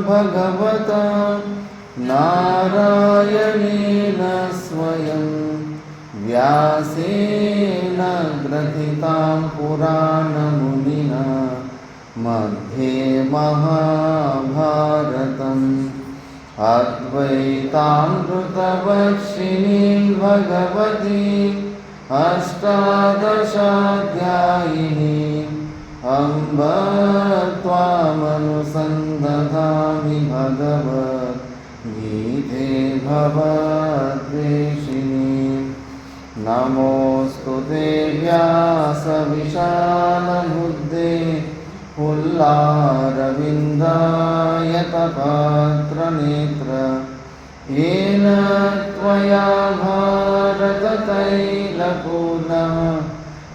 भगवता नारायणेन स्वयं व्यासेन ग्रथितां पुराणमुनिना मध्ये महाभारतम् अद्वैतामृतवर्षिणीं भगवतीम् अष्टादशाध्यायिनीम् अम्ब त्वामनुसन्दधामि भगवद्गीते भवद्वेषिणीम् नमोऽस्तु ते व्यासविशालबुद्धे पुल्लारविन्दायतपात्रनेत्र येन त्वया भारततैलपूर्णः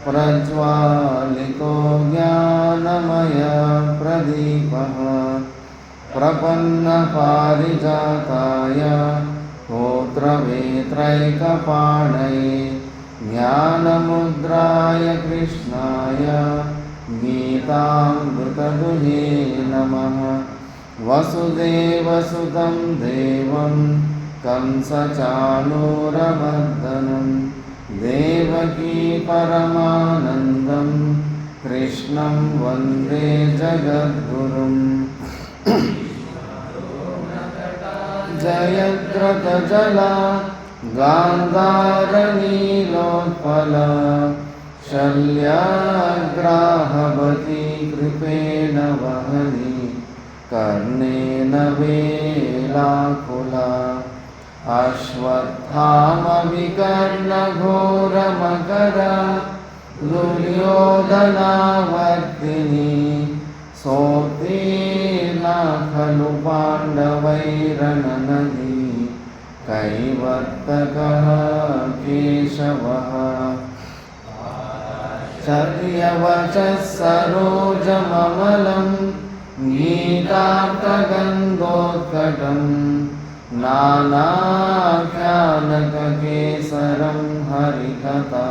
प्रज्वालितो ज्ञानमयप्रदीपः प्रपन्नपारिजाताय स्तोत्रवेत्रैकपाणये ज्ञानमुद्राय कृष्णाय गीतामृतदुहे नमः। वसुदेवसुतं देवं कंसचाणूरमर्दनं देवकी परमानन्दं कृष्णं वन्दे जगद्गुरुम्। जयद्रथजला गान्धारनीलोत्पला शल्याग्राहवती कृपेण वहनी कर्णेन वेलाकुला अश्वत्थामविकर्णघोरमकरा दुर्योधनावर्तिनी सोत्तीर्णा खलु पाण्डवैरणनदी कैवर्तकः केशवः चर्यवचः सरोजममलं गीतार्थगन्धोत्कटं नानाख्यानककेसरं हरिकथा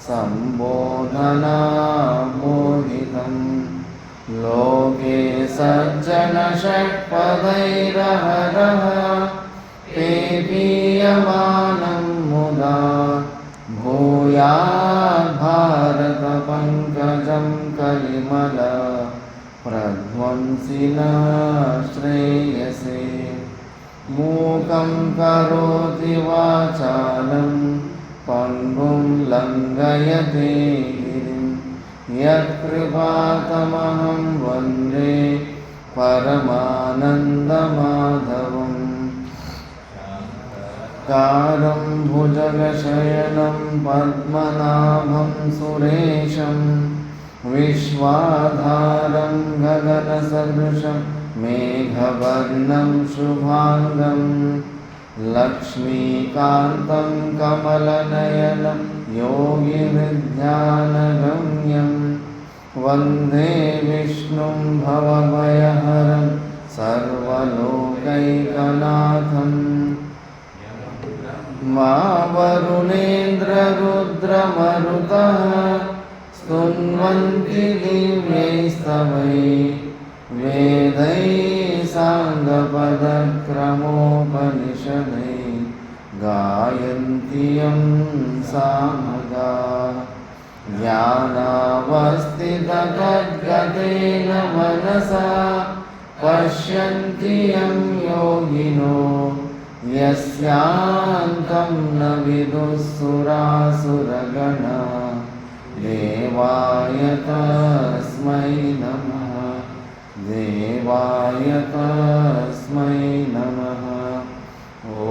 सम्बोधनामोदितं लोके सज्जनषट्पदैरहरः पेपीयमानं मुदा भूयाद्भारतपङ्कजं कलिमल प्रध्वंसिना श्रेयसे। मूकं करोति वाचालं पङ्गुं लङ्घयते गिरिं यत्कृपातमहं वन्दे परमानन्दमाधवम्। कारं भुजगशयनं पद्मनाभं सुरेशं विश्वाधारं गगनसदृशं मेघवर्णं शुभाङ्गं लक्ष्मीकान्तं कमलनयनं योगिहृद्यानगम्यं वन्दे विष्णुं भवभयहरं सर्वलोकैकनाथम्। मा वरुणेन्द्ररुद्रमरुतः स्तुन्वन्ति दिव्यैस्तवैः वेदैः साङ्गपदक्रमोपनिषदैः गायन्ति यं सामगाः। ज्ञानावस्थिततद्गतेन मनसा पश्यन्ति यं योगिनो यस्यान्तं न विदुःसुरासुरगणा देवाय तस्मै नमः देवाय तस्मै नमः। ॐ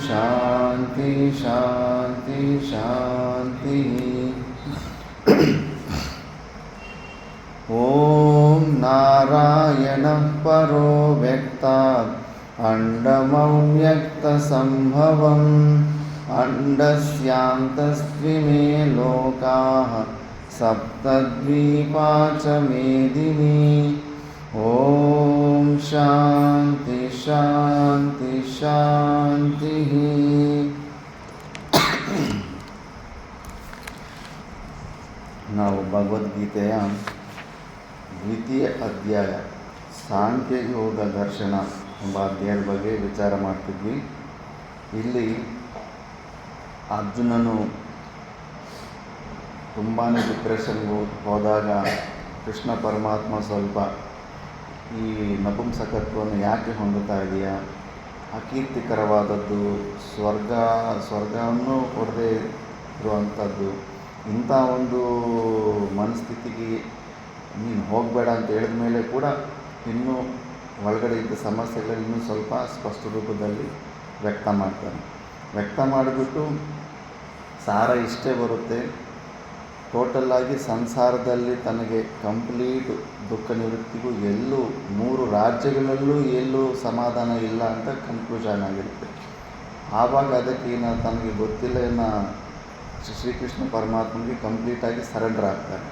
शान्ति शान्ति शान्तिः। ॐ नारायणः परो व्यक्तात् अण्डमव्यक्तसम्भवम् अण्डस्यान्तस्त्विमे लोकाः सप्तद्वीपा च मेदिनी। ॐ शान्ति शान्ति शान्तिः। ನಾವು ಭಗವದ್ಗೀತೆಯ ದ್ವಿತೀಯ ಅಧ್ಯಾಯ ಸಾಂಖ್ಯ ಯೋಗ ದರ್ಶನ ಎಂಬ ಅಧ್ಯಾಯದ ಬಗ್ಗೆ ವಿಚಾರ ಮಾಡ್ತಿದ್ವಿ. ಇಲ್ಲಿ ಅರ್ಜುನನು ತುಂಬಾ ಡಿಪ್ರೆಷನ್ಗೆ ಹೋದಾಗ ಕೃಷ್ಣ ಪರಮಾತ್ಮ ಸ್ವಲ್ಪ ಈ ನಪುಂಸಕತ್ವವನ್ನು ಯಾಕೆ ಹೊಂದುತ್ತಾ ಇದೆಯಾ, ಅಕೀರ್ತಿಕರವಾದದ್ದು, ಸ್ವರ್ಗವನ್ನು ಕೊಡದೇ ಇರುವಂಥದ್ದು, ಇಂಥ ಒಂದು ಮನಸ್ಥಿತಿಗೆ ನೀನು ಹೋಗಬೇಡ ಅಂತ ಹೇಳಿದ ಮೇಲೆ ಕೂಡ ಇನ್ನೂ ಒಳಗಡೆ ಇದ್ದ ಸಮಸ್ಯೆಗಳು ಇನ್ನೂ ಸ್ವಲ್ಪ ಸ್ಪಷ್ಟ ರೂಪದಲ್ಲಿ ವ್ಯಕ್ತ ಮಾಡಿಬಿಟ್ಟು ಸಾರ ಇಷ್ಟೇ ಬರುತ್ತೆ, ಟೋಟಲ್ಲಾಗಿ ಸಂಸಾರದಲ್ಲಿ ತನಗೆ ಕಂಪ್ಲೀಟ್ ದುಃಖ ನಿವೃತ್ತಿಗೂ ಎಲ್ಲೂ 3 ರಾಜ್ಯಗಳಲ್ಲೂ ಎಲ್ಲೂ ಸಮಾಧಾನ ಇಲ್ಲ ಅಂತ ಕನ್ಕ್ಲೂಷನ್ ಆಗಿರುತ್ತೆ. ಆವಾಗ ಅದಕ್ಕೆ ತನಗೆ ಗೊತ್ತಿಲ್ಲ ಶ್ರೀಕೃಷ್ಣ ಪರಮಾತ್ಮನಿಗೆ ಕಂಪ್ಲೀಟಾಗಿ ಸರೆಂಡರ್ ಆಗ್ತಾರೆ.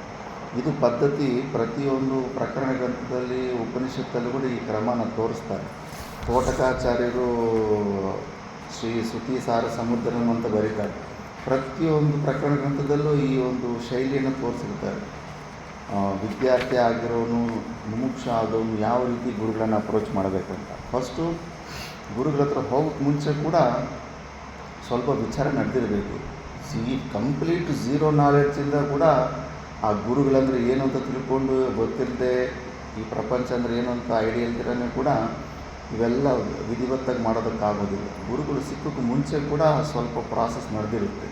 ಇದು ಪದ್ಧತಿ ಪ್ರತಿಯೊಂದು ಪ್ರಕರಣ ಗ್ರಂಥದಲ್ಲಿ ಉಪನಿಷತ್ತಲ್ಲೂ ಕೂಡ ಈ ಕ್ರಮನ ತೋರಿಸ್ತಾರೆ. ತೋಟಕಾಚಾರ್ಯರು ಶ್ರೀ ಶ್ರುತಿಸಾರ ಸಮುದ್ರಂ ಅಂತ ಬರೀತಾರೆ. ಪ್ರತಿಯೊಂದು ಪ್ರಕರಣ ಗ್ರಂಥದಲ್ಲೂ ಈ ಒಂದು ಶೈಲಿಯನ್ನು ತೋರಿಸಿರ್ತಾರೆ. ವಿದ್ಯಾರ್ಥಿ ಆಗಿರೋನು, ಮುಮುಕ್ಷ ಆದವನು ಯಾವ ರೀತಿ ಗುರುಗಳನ್ನು ಅಪ್ರೋಚ್ ಮಾಡಬೇಕಂತ. ಫಸ್ಟು ಗುರುಗಳ ಹತ್ರ ಹೋಗೋಕ್ಕೆ ಮುಂಚೆ ಕೂಡ ಸ್ವಲ್ಪ ವಿಚಾರ ನಡೆದಿರಬೇಕು. ಕಂಪ್ಲೀಟ್ ಝೀರೋ ನಾಲೆಡ್ಜಿಂದ ಕೂಡ ಆ ಗುರುಗಳಂದರೆ ಏನು ಅಂತ ತಿಳ್ಕೊಂಡು ಗೊತ್ತಿಲ್ಲದೆ ಈ ಪ್ರಪಂಚ ಅಂದರೆ ಏನು ಅಂತ ಐಡಿಯಾ ಇಲ್ದಿರೇ ಕೂಡ ಇವೆಲ್ಲ ವಿಧಿವತ್ತಾಗಿ ಮಾಡೋದಕ್ಕಾಗೋದಿಲ್ಲ. ಗುರುಗಳು ಸಿಕ್ಕೋಕ್ಕೆ ಮುಂಚೆ ಕೂಡ ಸ್ವಲ್ಪ ಪ್ರಾಸೆಸ್ ನಡೆದಿರುತ್ತೆ.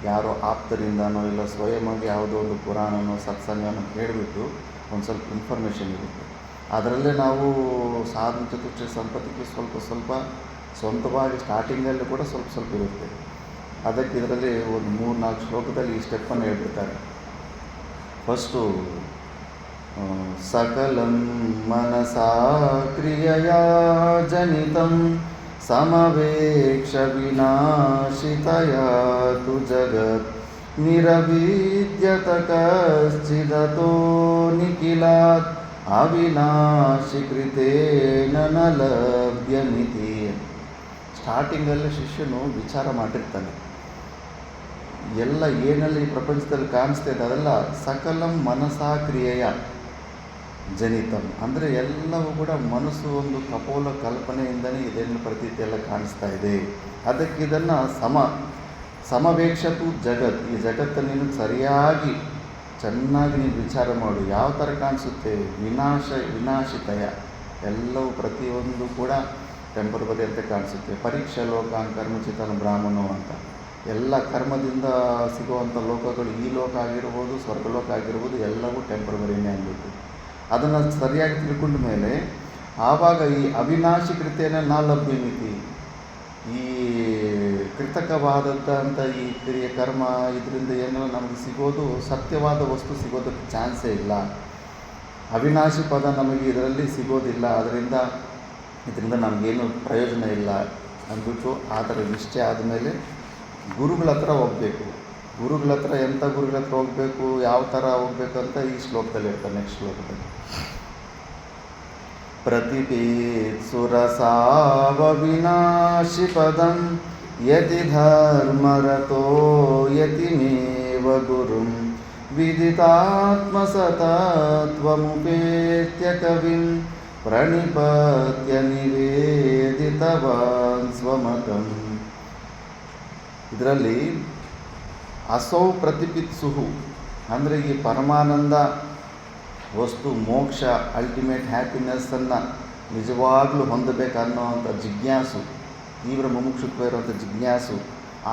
ಯಾರೋ ಆಪ್ತರಿಂದನೋ ಇಲ್ಲ ಸ್ವಯಂವಾಗಿ ಯಾವುದೋ ಒಂದು ಪುರಾಣನೋ ಸತ್ಸಂಗನೋ ಕೇಳಿಬಿಟ್ಟು ಒಂದು ಸ್ವಲ್ಪ ಇನ್ಫಾರ್ಮೇಷನ್ ಇರುತ್ತೆ. ಅದರಲ್ಲೇ ನಾವು ಸಾಧನ ಚತುಷ್ಟಯ ಸಂಪತ್ತಿಗೆ ಸ್ವಲ್ಪ ಸ್ವಂತವಾಗಿ ಸ್ಟಾರ್ಟಿಂಗಲ್ಲಿ ಕೂಡ ಸ್ವಲ್ಪ ಇರುತ್ತೆ. ಅದಕ್ಕೆ ಇದರಲ್ಲಿ ಒಂದು 3-4 ಶ್ಲೋಕದಲ್ಲಿ ಈ ಸ್ಟೆಪ್ಪನ್ನು ಹೇಳ್ಬಿಡ್ತಾರೆ. ಫಸ್ಟು ಸಕಲಂ ಮನಸಾ ಕ್ರಿಯೆಯಾ ಜನಿತಂ ಸಮವೇಕ್ಷ ವಿನಾಶಿತಯಾ ತು ಜಗತ್ ನಿರವಿದ್ಯತ ಕಶ್ಚಿದತೋ ನಿಖಿಲಾತ್ ಅವಿನಾಶಿ ಕೃತೇನ ನ ಲಭ್ಯಮಿತಿ. ಸ್ಟಾರ್ಟಿಂಗಲ್ಲಿ ಶಿಷ್ಯನು ವಿಚಾರ ಮಾಡಿರ್ತಾನೆ, ಎಲ್ಲ ಏನೆಲ್ಲ ಈ ಪ್ರಪಂಚದಲ್ಲಿ ಕಾಣಿಸ್ತಾ ಇದೆ ಅದೆಲ್ಲ ಸಕಲಂ ಮನಸಾ ಕ್ರಿಯೆಯ ಜನಿತಂ, ಅಂದರೆ ಎಲ್ಲವೂ ಕೂಡ ಮನಸ್ಸು ಒಂದು ಕಪೋಲ ಕಲ್ಪನೆಯಿಂದಲೇ ಇದನ್ನು ಪ್ರತೀತಿ ಎಲ್ಲ ಕಾಣಿಸ್ತಾ ಇದೆ. ಅದಕ್ಕೆ ಇದನ್ನು ಸಮವೇಕ್ಷತು ಜಗತ್, ಈ ಜಗತ್ತನ್ನು ನೀನು ಸರಿಯಾಗಿ ಚೆನ್ನಾಗಿ ನೀನು ವಿಚಾರ ಮಾಡು. ಯಾವ ಥರ ಕಾಣಿಸುತ್ತೆ? ವಿನಾಶಿತಯ, ಎಲ್ಲವೂ ಪ್ರತಿಯೊಂದು ಕೂಡ ಟೆಂಪರರಿ ಅಂತ ಕಾಣಿಸುತ್ತೆ. ಪರೀಕ್ಷಾ ಲೋಕಾನ್ ಕರ್ಮಚಿತನ ಬ್ರಾಹ್ಮಣೋ ಅಂತ, ಎಲ್ಲ ಕರ್ಮದಿಂದ ಸಿಗುವಂಥ ಲೋಕಗಳು ಈ ಲೋಕ ಆಗಿರ್ಬೋದು, ಸ್ವರ್ಗಲೋಕ ಆಗಿರ್ಬೋದು, ಎಲ್ಲವೂ ಟೆಂಪರರಿನೇ ಅಂದ್ಬಿಟ್ಟು ಅದನ್ನು ಸರಿಯಾಗಿ ತಿಳ್ಕೊಂಡ ಮೇಲೆ ಆವಾಗ ಈ ಅವಿನಾಶಿ ಕೃತೇನ ನಾ ಲಭ್ಯಮಿತಿ, ಈ ಕೃತಕವಾದದ್ದಂಥ ಈ ಕ್ರಿಯೆ ಕರ್ಮ ಇದರಿಂದ ಏನೋ ನಮಗೆ ಸಿಗೋದು ಸತ್ಯವಾದ ವಸ್ತು ಸಿಗೋದಕ್ಕೆ ಚಾನ್ಸೇ ಇಲ್ಲ. ಅವಿನಾಶಿ ಪದ ನಮಗೆ ಇದರಲ್ಲಿ ಸಿಗೋದಿಲ್ಲ, ಇದರಿಂದ ನಮಗೇನು ಪ್ರಯೋಜನ ಇಲ್ಲ ಅಂದ್ಬಿಟ್ಟು ಆ ಥರ ನಿಶ್ಚಯ ಆದಮೇಲೆ ಗುರುಗಳ ಹತ್ರ ಹೋಗಬೇಕು. ಗುರುಗಳ ಹತ್ರ ಎಂಥ ಗುರುಗಳ ಹತ್ರ ಹೋಗಬೇಕು, ಯಾವ ಥರ ಹೋಗ್ಬೇಕಂತ ಈ ಶ್ಲೋಕದಲ್ಲಿ ಇರ್ತಾರೆ. ನೆಕ್ಸ್ಟ್ ಶ್ಲೋಕದಲ್ಲಿ ಪ್ರತಿಪೇತ್ ಸುರಸಾವ ವಿನಾಶಿ ಪದಂ ಯತಿ ಧರ್ಮರತೋ ಯತಿಮೇವ ಗುರುಂ ವಿದಿತಾತ್ಮಸತತ್ವಮುಪೇತ್ಯ ಕವಿಂ ಪ್ರಣಿಪತ್ಯ ನಿವೇದಿತವಾನ್ ಸ್ವಮತಂ. ಇದರಲ್ಲಿ ಅಸೌ ಪ್ರತಿಪಿತ್ಸುಹು ಅಂದರೆ ಈ ಪರಮಾನಂದ ವಸ್ತು ಮೋಕ್ಷ ಅಲ್ಟಿಮೇಟ್ ಹ್ಯಾಪಿನೆಸ್ಸನ್ನು ನಿಜವಾಗ್ಲೂ ಹೊಂದಬೇಕನ್ನೋವಂಥ ಜಿಜ್ಞಾಸು, ತೀವ್ರ ಮುಮುಕ್ಷುತ್ವ ಇರುವಂಥ ಜಿಜ್ಞಾಸು,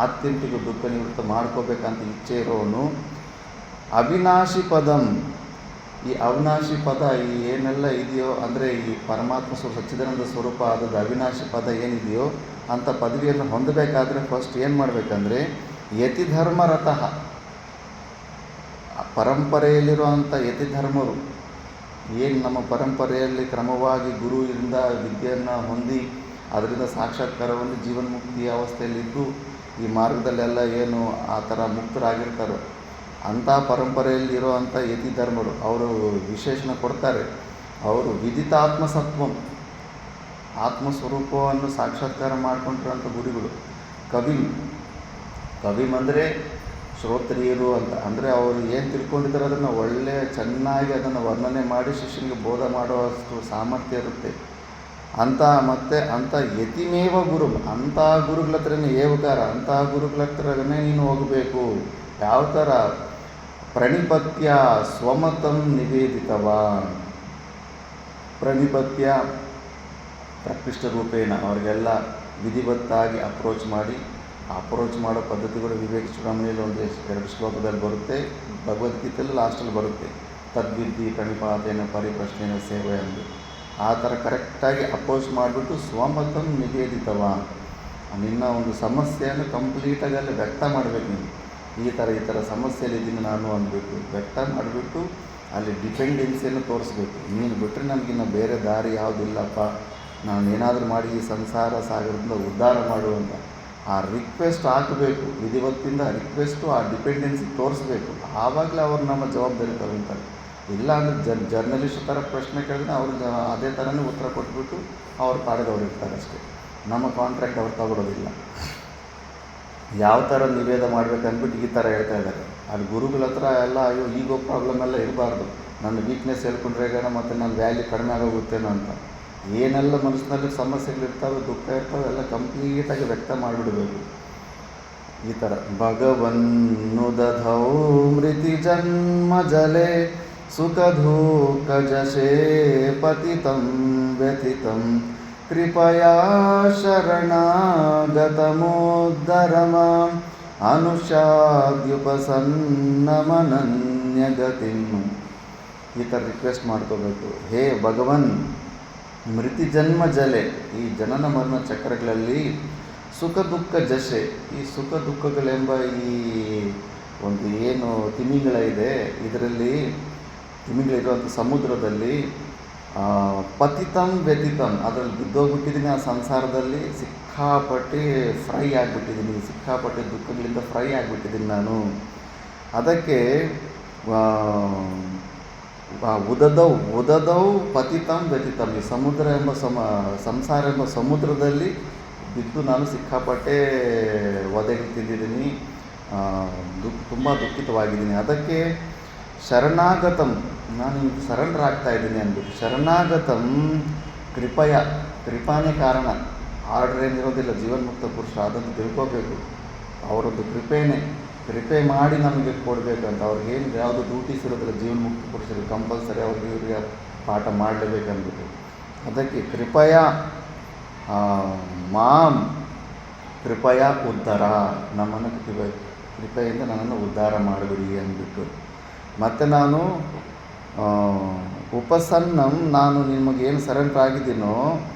ಆತ್ಯಂತಿಕ ದುಃಖ ನಿವೃತ್ತ ಮಾಡ್ಕೋಬೇಕಂತ ಇಚ್ಛೆ ಇರೋನು ಅವಿನಾಶಿ ಪದಂ, ಈ ಅವಿನಾಶಿ ಪದ ಈ ಏನೆಲ್ಲ ಇದೆಯೋ ಅಂದರೆ ಈ ಪರಮಾತ್ಮ ಸಚ್ಚಿದಾನಂದ ಸ್ವರೂಪ ಆದದ್ದು ಅವಿನಾಶಿ ಪದ ಏನಿದೆಯೋ ಅಂಥ ಪದವಿಯನ್ನು ಹೊಂದಬೇಕಾದ್ರೆ ಫಸ್ಟ್ ಏನು ಮಾಡಬೇಕಂದ್ರೆ ಯತಿಧರ್ಮರತಃ, ಪರಂಪರೆಯಲ್ಲಿರುವಂಥ ಯತಿಧರ್ಮರು ಏನು ನಮ್ಮ ಪರಂಪರೆಯಲ್ಲಿ ಕ್ರಮವಾಗಿ ಗುರುವಿಂದ ವಿದ್ಯೆಯನ್ನು ಹೊಂದಿ ಅದರಿಂದ ಸಾಕ್ಷಾತ್ಕಾರವನ್ನು ಜೀವನ್ಮುಕ್ತಿ ಅವಸ್ಥೆಯಲ್ಲಿದ್ದು ಈ ಮಾರ್ಗದಲ್ಲೆಲ್ಲ ಏನು ಆ ಥರ ಮುಕ್ತರಾಗಿರ್ತಾರೋ ಅಂಥ ಪರಂಪರೆಯಲ್ಲಿರುವಂಥ ಯತಿಧರ್ಮರು ಅವರು ವಿಶೇಷಣ ಕೊಡ್ತಾರೆ. ಅವರು ವಿದಿತಾತ್ಮಸತ್ವಂ, ಆತ್ಮಸ್ವರೂಪವನ್ನು ಸಾಕ್ಷಾತ್ಕಾರ ಮಾಡಿಕೊಂಡಿರೋಂಥ ಗುರುಗಳು. ಕವಿಂ ಅಂದರೆ ಶ್ರೋತ್ರಿಯರು ಅಂತ. ಅಂದರೆ ಅವರು ಏನು ತಿಳ್ಕೊಂಡಿದ್ದಾರೆ ಅದನ್ನು ಒಳ್ಳೆಯ ಚೆನ್ನಾಗಿ ಅದನ್ನು ವರ್ಣನೆ ಮಾಡಿ ಶಿಷ್ಯನಿಗೆ ಬೋಧ ಮಾಡುವಷ್ಟು ಸಾಮರ್ಥ್ಯ ಇರುತ್ತೆ ಅಂತ. ಮತ್ತು ಅಂಥ ಯತಿಮೇವ ಗುರು, ಅಂಥ ಗುರುಗಳ ಹತ್ರನೇ ಏವಕಾರ, ಅಂಥ ಗುರುಗಳ ಹತ್ರನೇ ನೀನು ಹೋಗಬೇಕು. ಯಾವ ಥರ? ಪ್ರಣಿಪತ್ಯ ಸ್ವಮತಂ ನಿವೇದಿತವಾನ್. ಪ್ರಣಿಪತ್ಯ ಪ್ರಕೃಷ್ಟ ರೂಪೇಣ ಅವರಿಗೆಲ್ಲ ವಿಧಿವತ್ತಾಗಿ ಅಪ್ರೋಚ್ ಮಾಡೋ ಪದ್ಧತಿಗಳು ವಿವೇಕ ಚೂಡಾಮಣಿಯಲ್ಲಿ ಒಂದು 2 ಶ್ಲೋಕದಲ್ಲಿ ಬರುತ್ತೆ, ಭಗವದ್ಗೀತೆಯಲ್ಲಿ ಲಾಸ್ಟಲ್ಲಿ ಬರುತ್ತೆ. ತದ್ವಿದ್ಧಿ ಪ್ರಣಿಪಾತೇನ ಪರಿಪ್ರಶ್ನೆಯ ಸೇವೆ ಎಂದು. ಆ ಥರ ಕರೆಕ್ಟಾಗಿ ಅಪ್ರೋಚ್ ಮಾಡಿಬಿಟ್ಟು ಸ್ವಮತಂ ನಿವೇದಿತವಾನ್, ನಿನ್ನ ಒಂದು ಸಮಸ್ಯೆಯನ್ನು ಕಂಪ್ಲೀಟಾಗಿ ಅಲ್ಲಿ ವ್ಯಕ್ತ ಮಾಡಬೇಕು. ನೀನು ಈ ಥರ ಸಮಸ್ಯೆಯಲ್ಲಿದ್ದೀನಿ ನಾನು ಅಂದ್ಬಿಟ್ಟು ವ್ಯಕ್ತ ಮಾಡಿಬಿಟ್ಟು ಅಲ್ಲಿ ಡಿಪೆಂಡೆನ್ಸಿಯನ್ನು ತೋರಿಸ್ಬೇಕು. ನೀನು ಬಿಟ್ಟರೆ ನನಗಿನ್ನು ಬೇರೆ ದಾರಿ ಯಾವುದಿಲ್ಲಪ್ಪ, ನಾನು ಏನಾದರೂ ಮಾಡಿ ಈ ಸಂಸಾರ ಸಾಗರದಿಂದ ಉದ್ಧಾರ ಮಾಡುವಂಥ ಆ ರಿಕ್ವೆಸ್ಟ್ ಹಾಕಬೇಕು. ವಿಧಿವತ್ತಿಂದ ರಿಕ್ವೆಸ್ಟು ಆ ಡಿಪೆಂಡೆನ್ಸಿ ತೋರಿಸ್ಬೇಕು. ಆವಾಗಲೇ ಅವ್ರು ನಮ್ಮ ಜವಾಬ್ದಾರಿ ತಗೊಳ್ತಾರೆ. ಇಲ್ಲ ಅಂದರೆ ಜರ್ನಲಿಸ್ಟ್ ಥರ ಪ್ರಶ್ನೆ ಕೇಳಿದ್ರೆ ಅವರು ಅದೇ ಥರನೇ ಉತ್ತರ ಕೊಟ್ಬಿಟ್ಟು ಅವ್ರ ಪಾಡಿಗೆ ಅವ್ರು ಇರ್ತಾರೆ ಅಷ್ಟೇ. ನಮ್ಮ ಕಾಂಟ್ರಾಕ್ಟ್ ಅವ್ರು ತಗೊಳ್ಳೋದಿಲ್ಲ. ಯಾವ ಥರ ನಿವೇದ ಮಾಡಬೇಕಂದ್ಬಿಟ್ಟು ಈ ಥರ ಹೇಳ್ತಾ ಇದ್ದಾರೆ. ಅಲ್ಲಿ ಗುರುಗಳ ಹತ್ರ ಎಲ್ಲ ಅಯ್ಯೋ ಈಗೋ ಪ್ರಾಬ್ಲಮ್ ಎಲ್ಲ ಇರಬಾರ್ದು, ನನ್ನ ವೀಕ್ನೆಸ್ ಹೇಳ್ಕೊಂಡ್ರೆ ಈಗ ಮತ್ತು ನನ್ನ ವ್ಯಾಲ್ಯೂ ಕಡಿಮೆ ಆಗೋಗುತ್ತೇನೋ ಅಂತ. ಏನೆಲ್ಲ ಮನಸ್ಸಿನಲ್ಲಿ ಸಮಸ್ಯೆಗಳಿರ್ತಾವೆ, ದುಃಖ ಇರ್ತಾವೆ, ಎಲ್ಲ ಕಂಪ್ಲೀಟಾಗಿ ವ್ಯಕ್ತ ಮಾಡಿಬಿಡಬೇಕು. ಈ ಥರ ಭಗವನ್ನು ದಧೌ ಮೃತಿ ಜನ್ಮ ಜಲೆ ಸುಖ ದುಃಖ ಜಶೇ ಪತಿತಂ ವ್ಯಥಿತಂ ಕೃಪಯಾ ಶರಣಾಗತಮೋದ್ಧರ ಮಾಂ ಅನುಷಾದ್ಯುಪಸನ್ನಮನನ್ಯಗತಿಂ. ಈ ಥರ ರಿಕ್ವೆಸ್ಟ್ ಮಾಡ್ಕೋಬೇಕು. ಹೇ ಭಗವನ್, ಮೃತಿ ಜನ್ಮ ಜಲೆ, ಈ ಜನನ ಮರಣ ಚಕ್ರಗಳಲ್ಲಿ ಸುಖ ದುಃಖ ಜಶೆ, ಈ ಸುಖ ದುಃಖಗಳೆಂಬ ಈ ಒಂದು ಏನು ತಿಮಿಂಗಳ ಇದೆ, ಇದರಲ್ಲಿ ತಿಮಿಂಗಳಿರುವಂಥ ಸಮುದ್ರದಲ್ಲಿ ಪತಿತಂ ವ್ಯತಿತಂ, ಅದರಲ್ಲಿ ಬಿದ್ದೋಗ್ಬಿಟ್ಟಿದ್ದೀನಿ. ಆ ಸಂಸಾರದಲ್ಲಿ ಸಿಕ್ಕಾಪಟ್ಟೆ ಫ್ರೈ ಆಗಿಬಿಟ್ಟಿದ್ದೀನಿ, ಸಿಕ್ಕಾಪಟ್ಟೆ ದುಃಖಗಳಿಂದ ಫ್ರೈ ಆಗಿಬಿಟ್ಟಿದ್ದೀನಿ ನಾನು. ಅದಕ್ಕೆ ಉದದೌ ಪತಿತಂ ವ್ಯತಿತಂ, ಈ ಸಮುದ್ರ ಎಂಬ ಸಂಸಾರ ಎಂಬ ಸಮುದ್ರದಲ್ಲಿ ಬಿದ್ದು ನಾನು ಸಿಕ್ಕಾಪಟ್ಟೆ ಒದೆಗೆ ತಿಂದಿದ್ದೀನಿ, ತುಂಬ ದುಃಖಿತವಾಗಿದ್ದೀನಿ. ಅದಕ್ಕೆ ಶರಣಾಗತಂ, ನಾನು ಸರೆಂಡರ್ ಆಗ್ತಾ ಇದ್ದೀನಿ ಅಂದ್ಬಿಟ್ಟು. ಶರಣಾಗತಂ ಕೃಪಯ, ಕೃಪಾನೇ ಕಾರಣ, ಆರ್ಡ್ರ್ ಏನಿರೋದಿಲ್ಲ. ಜೀವನ್ಮುಕ್ತ ಪುರುಷ ಅದನ್ನು ತಿಳ್ಕೋಬೇಕು. ಅವರೊಂದು ಕೃಪೆ ಮಾಡಿ ನಮಗೆ ಕೊಡಬೇಕಂತ. ಅವ್ರಿಗೇನು ಯಾವುದು ಡ್ಯೂಟೀಸ್ ಇರೋದಿಲ್ಲ ಜೀವನ್ಮುಕ್ತ ಪುರುಷರಿಗೆ, ಕಂಪಲ್ಸರಿ ಅವ್ರಿಗೆ ಇವರಿಗೆ ಪಾಠ ಮಾಡಲೇಬೇಕಂದ್ಬಿಟ್ಟು. ಅದಕ್ಕೆ ಕೃಪಯ ಮಾಂ ಕೃಪಯ ಉದ್ಧಾರ, ನಮ್ಮನ್ನು ಕೃಪೆಯಿಂದ ನನ್ನನ್ನು ಉದ್ಧಾರ ಮಾಡಿಬಿಡಿ ಅಂದ್ಬಿಟ್ಟು. ಮತ್ತು ನಾನು ಉಪಸನ್ನಂ, ನಾನು ನಿಮಗೇನು ಸರೆಂಡರ್ ಆಗಿದ್ದೀನೋ,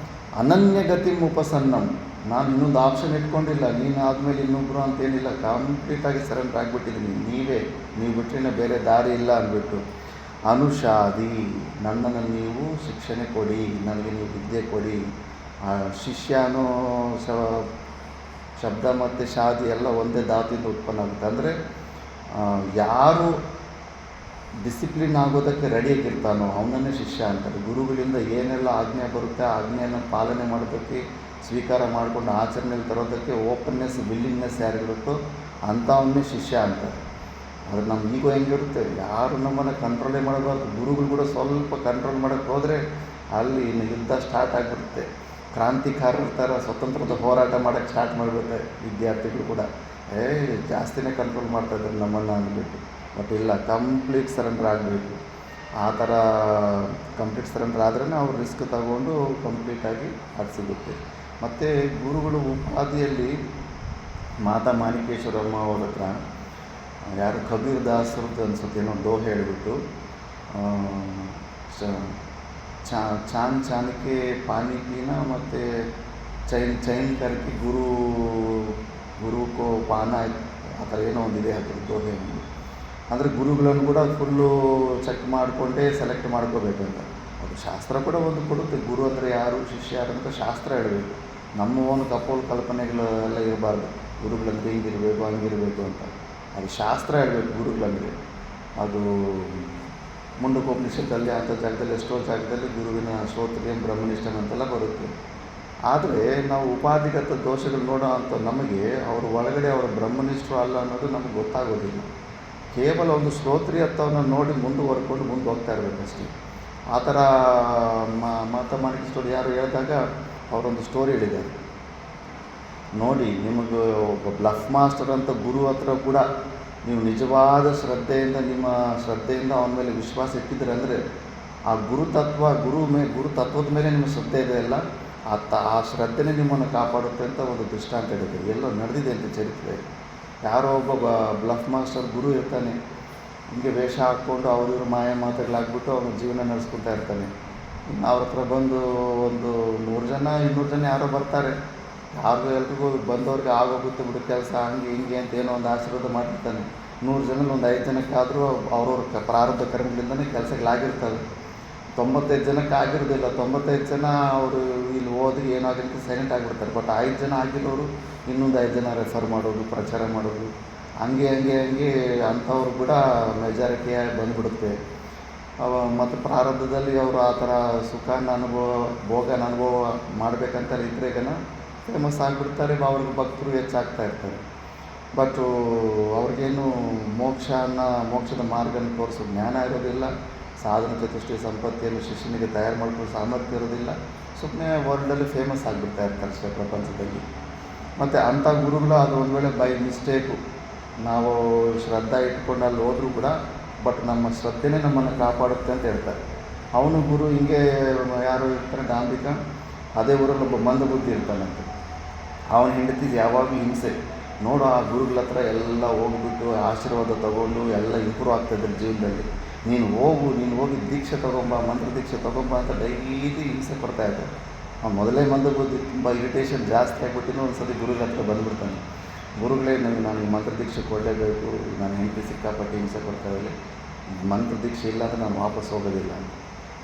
ಅನನ್ಯಗತಿಂ ಉಪಸನ್ನಂ, ನಾನು ಇನ್ನೊಂದು ಆಪ್ಷನ್ ಇಟ್ಕೊಂಡಿಲ್ಲ, ನೀನು ಆದಮೇಲೆ ಇನ್ನೊಬ್ಬರು ಅಂತೇನಿಲ್ಲ, ಕಂಪ್ಲೀಟಾಗಿ ಸರೆಂಡರ್ ಆಗಿಬಿಟ್ಟಿದ್ದೀನಿ. ನೀವು ಬಿಟ್ಟರೆ ಬೇರೆ ದಾರಿ ಇಲ್ಲ ಅಂದ್ಬಿಟ್ಟು. ಅನುಷಾದಿ, ನನ್ನನ್ನು ನೀವು ಶಿಕ್ಷಣ ಕೊಡಿ, ನನಗೆ ನೀವು ವಿದ್ಯೆ ಕೊಡಿ. ಶಿಷ್ಯ ಅನ್ನೋ ಶಬ್ದ ಮತ್ತು ಶಾದಿ ಎಲ್ಲ ಒಂದೇ ಧಾತುವಿಂದ ಉತ್ಪನ್ನ ಆಗುತ್ತೆ. ಅಂದರೆ ಯಾರು ಡಿಸಿಪ್ಲಿನ್ ಆಗೋದಕ್ಕೆ ರೆಡಿಯಾಗಿರ್ತಾನೋ ಅವನನ್ನೇ ಶಿಷ್ಯ ಅಂತಾರೆ. ಗುರುಗಳಿಂದ ಏನೆಲ್ಲ ಆಜ್ಞೆ ಬರುತ್ತೆ ಆ ಆಜ್ಞೆಯನ್ನು ಪಾಲನೆ ಮಾಡೋದಕ್ಕೆ, ಸ್ವೀಕಾರ ಮಾಡಿಕೊಂಡು ಆಚರಣೆಯಲ್ಲಿ ತರೋದಕ್ಕೆ ಓಪನ್ನೆಸ್, ವಿಲ್ಲಿಂಗ್ನೆಸ್ ಯಾರಿಗಿರುತ್ತೋ ಅಂಥವನ್ನೇ ಶಿಷ್ಯ ಅಂತಾರೆ. ಅದು ನಮ್ಮ ಈಗೋ ಹೆಂಗಿರುತ್ತೆ, ಯಾರು ನಮ್ಮನ್ನು ಕಂಟ್ರೋಲೇ ಮಾಡಬಾರ್ದು. ಗುರುಗಳು ಕೂಡ ಸ್ವಲ್ಪ ಕಂಟ್ರೋಲ್ ಮಾಡೋಕ್ಕೆ ಹೋದರೆ ಅಲ್ಲಿ ಇನ್ನು ಯುದ್ಧ ಸ್ಟಾರ್ಟ್ ಆಗಿಬಿಡುತ್ತೆ. ಕ್ರಾಂತಿಕಾರರ ಥರ ಸ್ವತಂತ್ರದ ಹೋರಾಟ ಮಾಡೋಕ್ಕೆ ಸ್ಟಾರ್ಟ್ ಮಾಡಿಬಿಡ್ತಾರೆ ವಿದ್ಯಾರ್ಥಿಗಳು ಕೂಡ. ಜಾಸ್ತಿನೇ ಕಂಟ್ರೋಲ್ ಮಾಡ್ತಾಯಿದ್ದಾರೆ ನಮ್ಮನ್ನು ಅಂದ್ಬಿಟ್ಟು. ಬಟ್ ಇಲ್ಲ, ಕಂಪ್ಲೀಟ್ ಸರೆಂಡರ್ ಆಗಬೇಕು. ಆ ಥರ ಕಂಪ್ಲೀಟ್ ಸರೆಂಡರ್ ಆದ್ರೇ ಅವ್ರು ರಿಸ್ಕ್ ತಗೊಂಡು ಕಂಪ್ಲೀಟಾಗಿ ಅದು ಸಿಗುತ್ತೆ. ಮತ್ತು ಗುರುಗಳು ಉಪಾಧಿಯಲ್ಲಿ ಮಾತಾ ಮಾಣಿಕೇಶ್ವರಮ್ಮ ಅವ್ರ ಹತ್ರ ಯಾರು ಕಬೀರ್ ದಾಸರದ್ದು ಅನ್ಸುತ್ತೇನೋ ದೋಹೆ ಹೇಳಿಬಿಟ್ಟು, ಚಾಂದ್ ಚಾನಕ್ಕೆ ಪಾನಿ ಪೀನಾ ಮತ್ತು ಚೈನ್ ಕರಕಿ ಗುರುಕೋ ಪಾನ, ಆ ಥರ ಏನೋ ಒಂದಿದೆ ಅದ್ರ ದೋಹೆ. ಅಂದರೆ ಗುರುಗಳನ್ನು ಕೂಡ ಫುಲ್ಲು ಚೆಕ್ ಮಾಡಿಕೊಂಡೇ ಸೆಲೆಕ್ಟ್ ಮಾಡ್ಕೋಬೇಕಂತ. ಅದು ಶಾಸ್ತ್ರ ಕೂಡ ಒಂದು ಕೊಡುತ್ತೆ. ಗುರು ಅಂದರೆ ಯಾರು, ಶಿಷ್ಯ ಯಾರು ಅಂತ ಶಾಸ್ತ್ರ ಹೇಳಬೇಕು. ನಮ್ಮ ಒಂದು ಕಲ್ಪನೆಗಳು ಎಲ್ಲ ಇರಬಾರ್ದು. ಗುರುಗಳಂದರೆ ಹಿಂಗಿರಬೇಕು ಹಂಗಿರಬೇಕು ಅಂತ. ಅದು ಶಾಸ್ತ್ರ ಹೇಳಬೇಕು ಗುರುಗಳಂದರೆ. ಅದು ಮುಂಡಕೋಪನಿಷತ್ತಲ್ಲಿ ಅಂಥ ಜಾಗದಲ್ಲಿ ಎಷ್ಟೋ ಜಾಗದಲ್ಲಿ ಗುರುವಿನ ಶ್ರೋತ್ರಿಯಂ ಬ್ರಹ್ಮನಿಷ್ಠಂ ಅಂತೆಲ್ಲ ಬರುತ್ತೆ. ಆದರೆ ನಾವು ಉಪಾಧಿಗತ ದೋಷಗಳು ನೋಡೋ ಅಂಥ ನಮಗೆ ಅವರು ಒಳಗಡೆ ಅವರ ಬ್ರಹ್ಮನಿಷ್ಠರು ಅಲ್ಲ ಅನ್ನೋದು ನಮಗೆ ಗೊತ್ತಾಗೋದಿಲ್ಲ. ಕೇವಲ ಒಂದು ಶ್ರೋತ್ರಿಯತ್ವವನ್ನು ನೋಡಿ ಮುಂದುವರ್ಕೊಂಡು ಮುಂದೆ ಹೋಗ್ತಾ ಇರಬೇಕಷ್ಟೇ. ಆ ಥರ ಮಾತಾ ಮಾಣಿಕ್ಯ ಸ್ಟೋರಿ ಯಾರು ಹೇಳಿದಾಗ ಅವರೊಂದು ಸ್ಟೋರಿ ಹೇಳಿದ್ದಾರೆ ನೋಡಿ. ನಿಮಗೆ ಒಬ್ಬ ಬ್ಲಫ್ ಮಾಸ್ಟರ್ ಅಂತ ಗುರು ಹತ್ರ ಕೂಡ ನೀವು ನಿಜವಾದ ಶ್ರದ್ಧೆಯಿಂದ ಅವನ ಮೇಲೆ ವಿಶ್ವಾಸ ಇಟ್ಟಿದ್ರೆ ಅಂದರೆ ಆ ಗುರುತತ್ವದ ಮೇಲೆ ನಿಮ್ಮ ಶ್ರದ್ಧೆ ಇದೆ ಅಲ್ಲ, ಆ ಶ್ರದ್ಧೆನೇ ನಿಮ್ಮನ್ನು ಕಾಪಾಡುತ್ತೆ ಅಂತ ಒಂದು ದೃಷ್ಟಾಂತ ಹೇಳಿದೆ. ಎಲ್ಲೋ ನಡೆದಿದೆ ಅಂತ ಚರಿತ್ರೆ. ಯಾರೋ ಒಬ್ಬ ಬ್ಲಫ್ ಮಾಸ್ಟರ್ ಗುರು ಇರ್ತಾನೆ, ಹಿಂಗೆ ವೇಷ ಹಾಕ್ಕೊಂಡು ಇವರು ಮಾಯ ಮಾತುಗಳಾಗ್ಬಿಟ್ಟು ಅವನು ಜೀವನ ನಡೆಸ್ಕೊತಾ ಇರ್ತಾನೆ. ಇನ್ನು ಅವ್ರ ಹತ್ರ ಬಂದು ಒಂದು 100 ಜನ 200 ಜನ ಯಾರೋ ಬರ್ತಾರೆ. ಎಲ್ರಿಗೂ ಬಂದವ್ರಿಗೆ ಆಗೋಗುತ್ತೆ ಬಿಡು ಕೆಲಸ, ಹಿಂಗೆ ಅಂತ ಏನೋ ಒಂದು ಆಶೀರ್ವಾದ ಮಾಡಿರ್ತಾನೆ. 100 ಜನದಲ್ಲಿ ಒಂದು 5 ಜನಕ್ಕಾದರೂ ಅವ್ರವ್ರ ಪ್ರಾರಬ್ಧ ಕರ್ಮಗಳಿಂದನೇ ಕೆಲಸಗಳಾಗಿರ್ತವೆ. 95 ಜನಕ್ಕೆ ಆಗಿರೋದಿಲ್ಲ. 95 ಜನ ಅವರು ಇಲ್ಲಿ ಓದಿ ಏನಾಗಿರುತ್ತೆ ಸೈಲೆಂಟ್ ಆಗಿಬಿಡ್ತಾರೆ. ಬಟ್ 5 ಜನ ಆಗಿರೋರು ಇನ್ನೊಂದು 5 ಜನ ರೆಫರ್ ಮಾಡೋದು, ಪ್ರಚಾರ ಮಾಡೋದು, ಹಂಗೆ ಅಂಥವ್ರು ಕೂಡ ಮೆಜಾರಿಟಿಯಾಗಿ ಬಂದುಬಿಡುತ್ತೆ. ಮತ್ತು ಪ್ರಾರಬ್ಧದಲ್ಲಿ ಅವರು ಆ ಥರ ಭೋಗನ ಅನುಭವ ಮಾಡಬೇಕಂತ ಇದ್ರೇಗನ ಫೇಮಸ್ ಆಗಿಬಿಡ್ತಾರೆ. ಅವ್ರಿಗೆ ಭಕ್ತರು ಹೆಚ್ಚಾಗ್ತಾ ಇರ್ತಾರೆ. ಬಟ್ ಅವ್ರಿಗೇನು ಮೋಕ್ಷದ ಮಾರ್ಗನ ತೋರಿಸೋ ಜ್ಞಾನ ಇರೋದಿಲ್ಲ. ಸಾಧನ ಚತುಷ್ಟಯ ಸಂಪತ್ತಿಯನ್ನು ಶಿಷ್ಯನಿಗೆ ತಯಾರು ಮಾಡ್ಕೊಳ್ಳೋ ಸಾಮರ್ಥ್ಯ ಇರೋದಿಲ್ಲ. ಸುಮ್ಮನೆ ವರ್ಲ್ಡಲ್ಲಿ ಫೇಮಸ್ ಆಗಿಬಿಡ್ತಾ ಇರ್ತಾರೆ ಅಷ್ಟೇ ಪ್ರಪಂಚದಲ್ಲಿ. ಮತ್ತು ಅಂಥ ಗುರುಗಳು ಅದು ಒಂದು ವೇಳೆ ಬೈ ಮಿಸ್ಟೇಕು ನಾವು ಶ್ರದ್ಧಾ ಇಟ್ಕೊಂಡು ಅಲ್ಲಿ ಹೋದರೂ ಕೂಡ ಬಟ್ ನಮ್ಮ ಶ್ರದ್ಧೆನೇ ನಮ್ಮನ್ನು ಕಾಪಾಡುತ್ತೆ ಅಂತ ಹೇಳ್ತಾರೆ. ಅವನು ಗುರು ಹಿಂಗೆ ಯಾರು ಇರ್ತಾರೆ ಡಾಂಬಿಕ, ಅದೇ ಊರಲ್ಲಿ ಒಬ್ಬ ಮಂದಬುದ್ಧಿ ಇರ್ತಾನಂತೆ. ಅವನ ಹೆಂಡತಿ ಯಾವಾಗಲೂ ಹಿಂಸೆ. ನೋಡು ಆ ಗುರುಗಳ ಹತ್ರ ಎಲ್ಲ ಹೋಗ್ಬಿಟ್ಟು ಆಶೀರ್ವಾದ ತೊಗೊಂಡು ಎಲ್ಲ ಇಂಪ್ರೂವ್ ಆಗ್ತಾಯಿದ್ರು ಜೀವನದಲ್ಲಿ. ನೀನು ಹೋಗಿ ದೀಕ್ಷೆ ತೊಗೊಂಬ, ಮಂತ್ರ ದೀಕ್ಷೆ ತೊಗೊಂಬ ಅಂತ ಡೈಲಿ ಹಿಂಸೆ ಕೊಡ್ತಾಯಿದ್ದಾರೆ. ಅವ್ನು ಮೊದಲೇ ಮಂದಬುದ್ಧಿ, ತುಂಬ ಇರಿಟೇಷನ್ ಜಾಸ್ತಿ ಆಗಿಬಿಟ್ಟಿನೂ ಒಂದು ಸತಿ ಗುರುಗಳ ಹತ್ರ ಬಂದುಬಿಡ್ತಾನೆ. ಗುರುಗಳೇ ನನಗೆ ಮಂತ್ರ ದೀಕ್ಷೆ ಕೊಡಲೇಬೇಕು, ನಾನು ಹೆಂಡತಿ ಸಿಕ್ಕಾಪಟ್ಟೆ ಹಿಂಸೆ ಕೊಡ್ತಾಯಿದ್ದೆ, ಮಂತ್ರ ದೀಕ್ಷೆ ಇಲ್ಲ ಅಂದರೆ ನಾನು ವಾಪಸ್ ಹೋಗೋದಿಲ್ಲ ಅಂತ.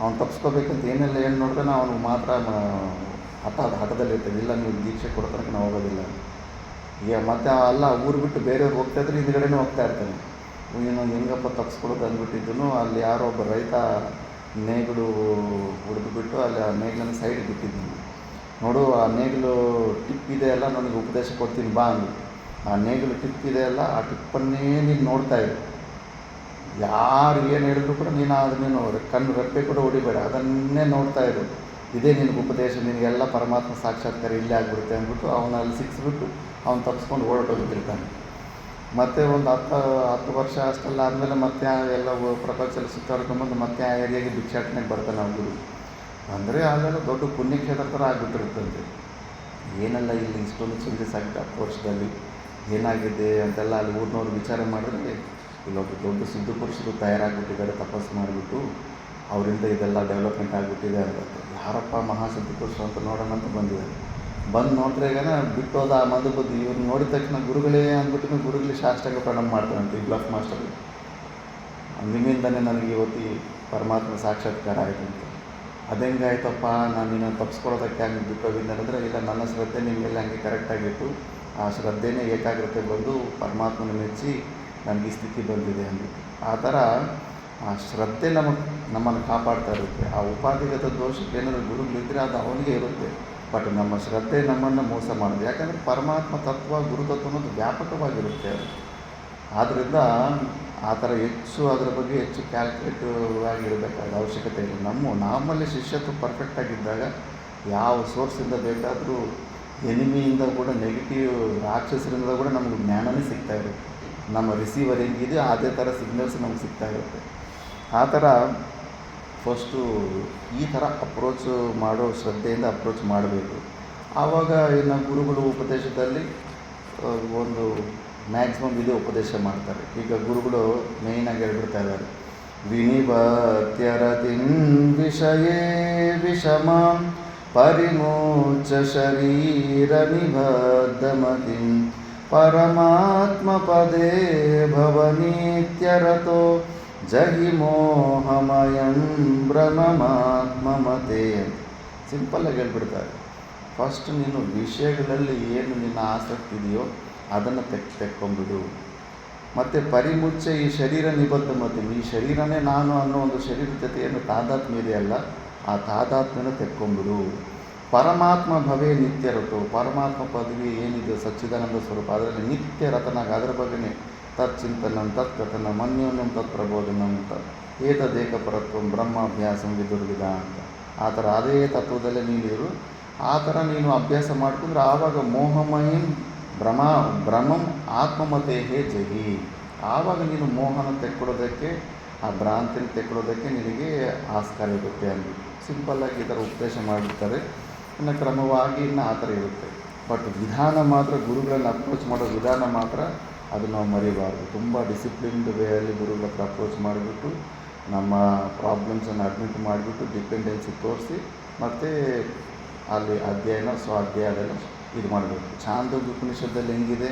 ಅವ್ನು ತಪ್ಪಿಸ್ಕೋಬೇಕಂತ ಏನೆಲ್ಲ ಏನು ನೋಡಿದ್ರೆ ಅವನು ಮಾತ್ರ ಹಠದಲ್ಲಿರ್ತಾನೆ. ಇಲ್ಲ ನೀವು ದೀಕ್ಷೆ ಕೊಡೋ ತನಕ ನಾವು ಹೋಗೋದಿಲ್ಲ ಅಂತ. ಈಗ ಮತ್ತೆ ಊರು ಬಿಟ್ಟು ಬೇರೆಯವ್ರು ಹೋಗ್ತಾಯಿದ್ರೆ ಹಿಂದ್ಗಡೆನೂ ಹೋಗ್ತಾ ಇರ್ತಾನೆ. ಇನ್ನೊಂದು ಹೆಂಗಪ್ಪ ತಪ್ಪಿಸ್ಕೊಡೋದು ಅಂದ್ಬಿಟ್ಟಿದ್ದನು. ಅಲ್ಲಿ ಯಾರೋ ಒಬ್ಬ ರೈತ ನೇಗಿಲು ಹೊಡೆದುಬಿಟ್ಟು ಅಲ್ಲಿ ಆ ನೇಗಿಲನ್ನು ಸೈಡ್ ಬಿಟ್ಟಿದ್ದೀನಿ. ನೋಡು ಆ ನೇಗಿಲು ಟಿಪ್ ಇದೆ ಅಲ್ಲ, ನನಗೆ ಉಪದೇಶ ಕೊಡ್ತೀನಿ ಬಾ ಅಂದು. ಆ ನೇಗಿಲು ಟಿಪ್ ಇದೆ ಅಲ್ಲ, ಆ ಟಿಪ್ಪನ್ನೇ ನೀನು ನೋಡ್ತಾ ಇರು. ಯಾರು ಏನು ಹೇಳಿದ್ರು ಕೂಡ ನೀನು ಕಣ್ಣು ರೆಪ್ಪೆ ಕೂಡ ಹೊಡಿಬೇಡ, ಅದನ್ನೇ ನೋಡ್ತಾ ಇರು. ಇದೇ ನಿನಗೆ ಉಪದೇಶ, ನಿನಗೆಲ್ಲ ಪರಮಾತ್ಮ ಸಾಕ್ಷಾತ್ಕಾರ ಇಲ್ಲೇ ಆಗಿಬಿಡುತ್ತೆ ಅಂದ್ಬಿಟ್ಟು ಅವನಲ್ಲಿ ಸಿಕ್ಸ್ಬಿಟ್ಟು ಅವ್ನು ತಪ್ಪಿಸ್ಕೊಂಡು ಓಡೋಗಿರ್ತಾನೆ. ಮತ್ತು ಒಂದು 10 ವರ್ಷ ಅಷ್ಟೆಲ್ಲ ಆದಮೇಲೆ ಮತ್ತೆ ಎಲ್ಲ ಪ್ರಪಂಚದಲ್ಲಿ ಸುತ್ತಾಡ್ಕೊಂಬಂದು ಮತ್ತೆ ಆ ಏರಿಯಾಗೆ ಭಿಕ್ಷಾಟನೆಗೆ ಬರ್ತಾನೆ ಆ ಗುರು. ಅಂದರೆ ಅಲ್ಲೆಲ್ಲ ದೊಡ್ಡ ಪುಣ್ಯಕ್ಷೇತ್ರ ಥರ ಆಗಿಬಿಟ್ಟಿರುತ್ತಂತೆ. ಏನೆಲ್ಲ ಇಲ್ಲಿ ಇಷ್ಟೊಂದು ಚೇಂಜಸ್ ಆಗಿದೆ 10 ವರ್ಷದಲ್ಲಿ, ಏನಾಗಿದೆ ಅಂತೆಲ್ಲ ಅಲ್ಲಿ ಊರಿನವ್ರು ವಿಚಾರ ಮಾಡಿದ್ರೆ ಇಲ್ಲೊಬ್ಬ ದೊಡ್ಡ ಸಿದ್ಧ ಪುರುಷರು ತಯಾರಾಗಿಬಿಟ್ಟಿದ್ದಾರೆ ತಪಸ್ಸು ಮಾಡಿಬಿಟ್ಟು, ಅವರಿಂದ ಇದೆಲ್ಲ ಡೆವಲಪ್ಮೆಂಟ್ ಆಗಿಬಿಟ್ಟಿದೆ ಅಂತ. ಯಾರಪ್ಪ ಮಹಾಸಿದ್ಧ ಪುರುಷರು ಅಂತ ನೋಡೋಣ ಅಂತ ಬಂದಿದ್ದಾರೆ. ಬಂದು ನೋಡ್ರೆ ಈಗ ಬಿಟ್ಟೋದ ಆ ಮಂದಬುದ್ಧಿ ಇವ್ರು ನೋಡಿದ ತಕ್ಷಣ ಗುರುಗಳೇ ಅಂದ್ಬಿಟ್ಟು ಗುರುಗಳಿಗೆ ಶಾಸ್ತ್ರಾಂಗ ಪ್ರಣಾಮ ಮಾಡ್ತಾರಂತೆ ಈ ಬ್ಲಫ್ ಮಾಸ್ಟರ್. ನಿಮ್ಮಿಂದನೇ ನನಗೆ ಇವತ್ತು ಈ ಪರಮಾತ್ಮ ಸಾಕ್ಷಾತ್ಕಾರ ಆಯಿತು ಅಂತ. ಅದೆಂಗಾಯ್ತಪ್ಪ, ನಾನು ನಿನ್ನ ತಪ್ಪಿಸ್ಕೊಳ್ಳೋದಕ್ಕೆ ಹಂಗೆ ಬಿಟ್ಟೋಗಿದ್ದೆ ಅಂದರೆ, ಇಲ್ಲ ನನ್ನ ಶ್ರದ್ಧೆ ನಿಮ್ಮ ಮೇಲೆ ಹಂಗೆ ಕರೆಕ್ಟಾಗಿತ್ತು, ಆ ಶ್ರದ್ಧೆನೇ ಏಕಾಗ್ರತೆ ಬಂದು ಪರಮಾತ್ಮನ ಮೆಚ್ಚಿ ನನಗೆ ಈ ಸ್ಥಿತಿ ಬಂದಿದೆ ಅಂದ್ಬಿಟ್ಟು. ಆ ಥರ ಆ ಶ್ರದ್ಧೆ ನಮ್ಮನ್ನು ಕಾಪಾಡ್ತಾ ಇರುತ್ತೆ. ಆ ಉಪಾಧಿಗತ ದೋಷಕ್ಕೆ ಏನಾದರೂ ಗುರುಗಳಿದ್ದರೆ ಅದು ಅವನಿಗೆ ಇರುತ್ತೆ. ಬಟ್ ನಮ್ಮ ಶ್ರದ್ಧೆ ನಮ್ಮನ್ನು ಮೋಸ ಮಾಡೋದು. ಯಾಕಂದರೆ ಪರಮಾತ್ಮ ತತ್ವ ಗುರುತತ್ವ ಅನ್ನೋದು ವ್ಯಾಪಕವಾಗಿರುತ್ತೆ ಅದು. ಆದ್ದರಿಂದ ಆ ಥರ ಅದರ ಬಗ್ಗೆ ಹೆಚ್ಚು ಕ್ಯಾಲ್ಕುಲೇಟಿವ್ ಆಗಿರಬೇಕಾದ ಅವಶ್ಯಕತೆ ಇಲ್ಲ. ನಮ್ಮಲ್ಲಿ ಶಿಷ್ಯತ್ವ ಪರ್ಫೆಕ್ಟಾಗಿದ್ದಾಗ ಯಾವ ಸೋರ್ಸಿಂದ ಬೇಕಾದರೂ ಎನಿಮಿಯಿಂದ ಕೂಡ ನೆಗೆಟಿವ್ ರಾಕ್ಷಸರಿಂದ ಕೂಡ ನಮಗೆ ಜ್ಞಾನವೇ ಸಿಗ್ತಾ ಇರುತ್ತೆ. ನಮ್ಮ ರಿಸೀವರ್ ಹೆಂಗಿದೆ ಅದೇ ಥರ ಸಿಗ್ನಲ್ಸ್ ನಮ್ಗೆ ಸಿಗ್ತಾ ಇರುತ್ತೆ. ಆ ಥರ ಫಸ್ಟು ಈ ಥರ ಅಪ್ರೋಚ್ ಮಾಡೋ ಶ್ರದ್ಧೆಯಿಂದ ಅಪ್ರೋಚ್ ಮಾಡಬೇಕು. ಆವಾಗ ಇನ್ನು ಗುರುಗಳು ಉಪದೇಶದಲ್ಲಿ ಒಂದು ಮ್ಯಾಕ್ಸಿಮಮ್ ಇದೇ ಉಪದೇಶ ಮಾಡ್ತಾರೆ. ಈಗ ಗುರುಗಳು ಮೇಯ್ನಾಗಿ ಹೇಳ್ಬಿಡ್ತಾ ಇದ್ದಾರೆ, ವಿನಿವತ್ಯರತಿಂ ವಿಷಯೇ ವಿಷಮಾಂ ಪರಿಮೋಚ ಶರೀರ ನಿಬದ್ಧಮತಿಂ ಪರಮಾತ್ಮ ಪದೇ ಭವನೀತ್ಯರತೋ ಜಹಿ ಮೋಹಮಯಂ ಬ್ರಹ್ಮಾತ್ಮಮತೆ ಅಂತ ಸಿಂಪಲ್ಲಾಗಿ ಹೇಳ್ಬಿಡ್ತಾರೆ. ಫಸ್ಟ್ ನೀನು ವಿಷಯಗಳಲ್ಲಿ ಏನು ನಿನ್ನ ಆಸಕ್ತಿ ಇದೆಯೋ ಅದನ್ನು ತೆಕ್ಕೊಂಬಿಡು. ಮತ್ತು ಪರಿಮುಚ್ಚೆ ಈ ಶರೀರ ನಿಬದ್ಧ ಮತ್ತು ಈ ಶರೀರನೇ ನಾನು ಅನ್ನೋ ಒಂದು ಶರೀರದ ಜೊತೆ ಏನು ತಾದಾತ್ಮ್ಯ ಇದೆಯಲ್ಲ, ಆ ತಾದಾತ್ಮ್ಯನ ತೆಕ್ಕೊಂಬಿಡು. ಪರಮಾತ್ಮ ಭವೇ ನಿತ್ಯ ಋತು. ಪರಮಾತ್ಮ ಪದವಿ ಏನಿದೆ ಸಚ್ಚಿದಾನಂದ ಸ್ವರೂಪ, ಅದರಲ್ಲಿ ನಿತ್ಯ ರತನಾಗ ಅದರ ಬಗ್ಗೆನೇ ತಚ್ಚಿಂತನಂ ತತ್ಕಥನ ಮನ್ಯೋನ್ಯಂ ತತ್ಪ್ರಬೋಧನಂ ಏತದೇಕ ಪರತ್ವಂ ಬ್ರಹ್ಮಾಭ್ಯಾಸಂ ವಿದುರ್ವಿದ ಅಂತ. ಆ ಥರ ಅದೇ ತತ್ವದಲ್ಲೇ ನೀಡಿರು. ಆ ಥರ ನೀನು ಅಭ್ಯಾಸ ಮಾಡ್ಕೊಂಡ್ರೆ ಆವಾಗ ಮೋಹಮಯಂ ಭ್ರಮಂ ಆತ್ಮಮತೇ ಜಹಿ. ಆವಾಗ ನೀನು ಮೋಹನ ತೆಕ್ಕೊಡೋದಕ್ಕೆ, ಆ ಭ್ರಾಂತಿನ ತೆಕ್ಕೊಡೋದಕ್ಕೆ ನಿನಗೆ ಆಸ್ಕಾರ ಇರುತ್ತೆ ಅಂದ್ಬಿಟ್ಟು ಸಿಂಪಲ್ಲಾಗಿ ಈ ಥರ ಉಪದೇಶ ಮಾಡಿರ್ತಾರೆ. ಇನ್ನು ಕ್ರಮವಾಗಿ ಇನ್ನು ಆ ಥರ ಇರುತ್ತೆ. ಬಟ್ ವಿಧಾನ ಮಾತ್ರ, ಗುರುಗಳನ್ನು ಅಪ್ರೋಚ್ ಮಾಡೋ ವಿಧಾನ ಮಾತ್ರ ಅದು ನಾವು ಮರಿಬಾರ್ದು. ತುಂಬ ಡಿಸಿಪ್ಲಿನ್ಡ್ ವೇಯಲ್ಲಿ ಗುರುಗಳ ಹತ್ರ ಅಪ್ರೋಚ್ ಮಾಡಿಬಿಟ್ಟು ನಮ್ಮ ಪ್ರಾಬ್ಲಮ್ಸನ್ನು ಅಡ್ಮಿಟ್ ಮಾಡಿಬಿಟ್ಟು ಡಿಪೆಂಡೆನ್ಸಿ ತೋರಿಸಿ ಮತ್ತು ಅಲ್ಲಿ ಅಧ್ಯಯನ ಸ್ವಾಧ್ಯಾಯ ಅದೆಲ್ಲ ಇದು ಮಾಡಬೇಕು. ಛಾಂದೋಗ್ಯ ಉಪನಿಷತ್ತಲ್ಲಿ ಹೆಂಗಿದೆ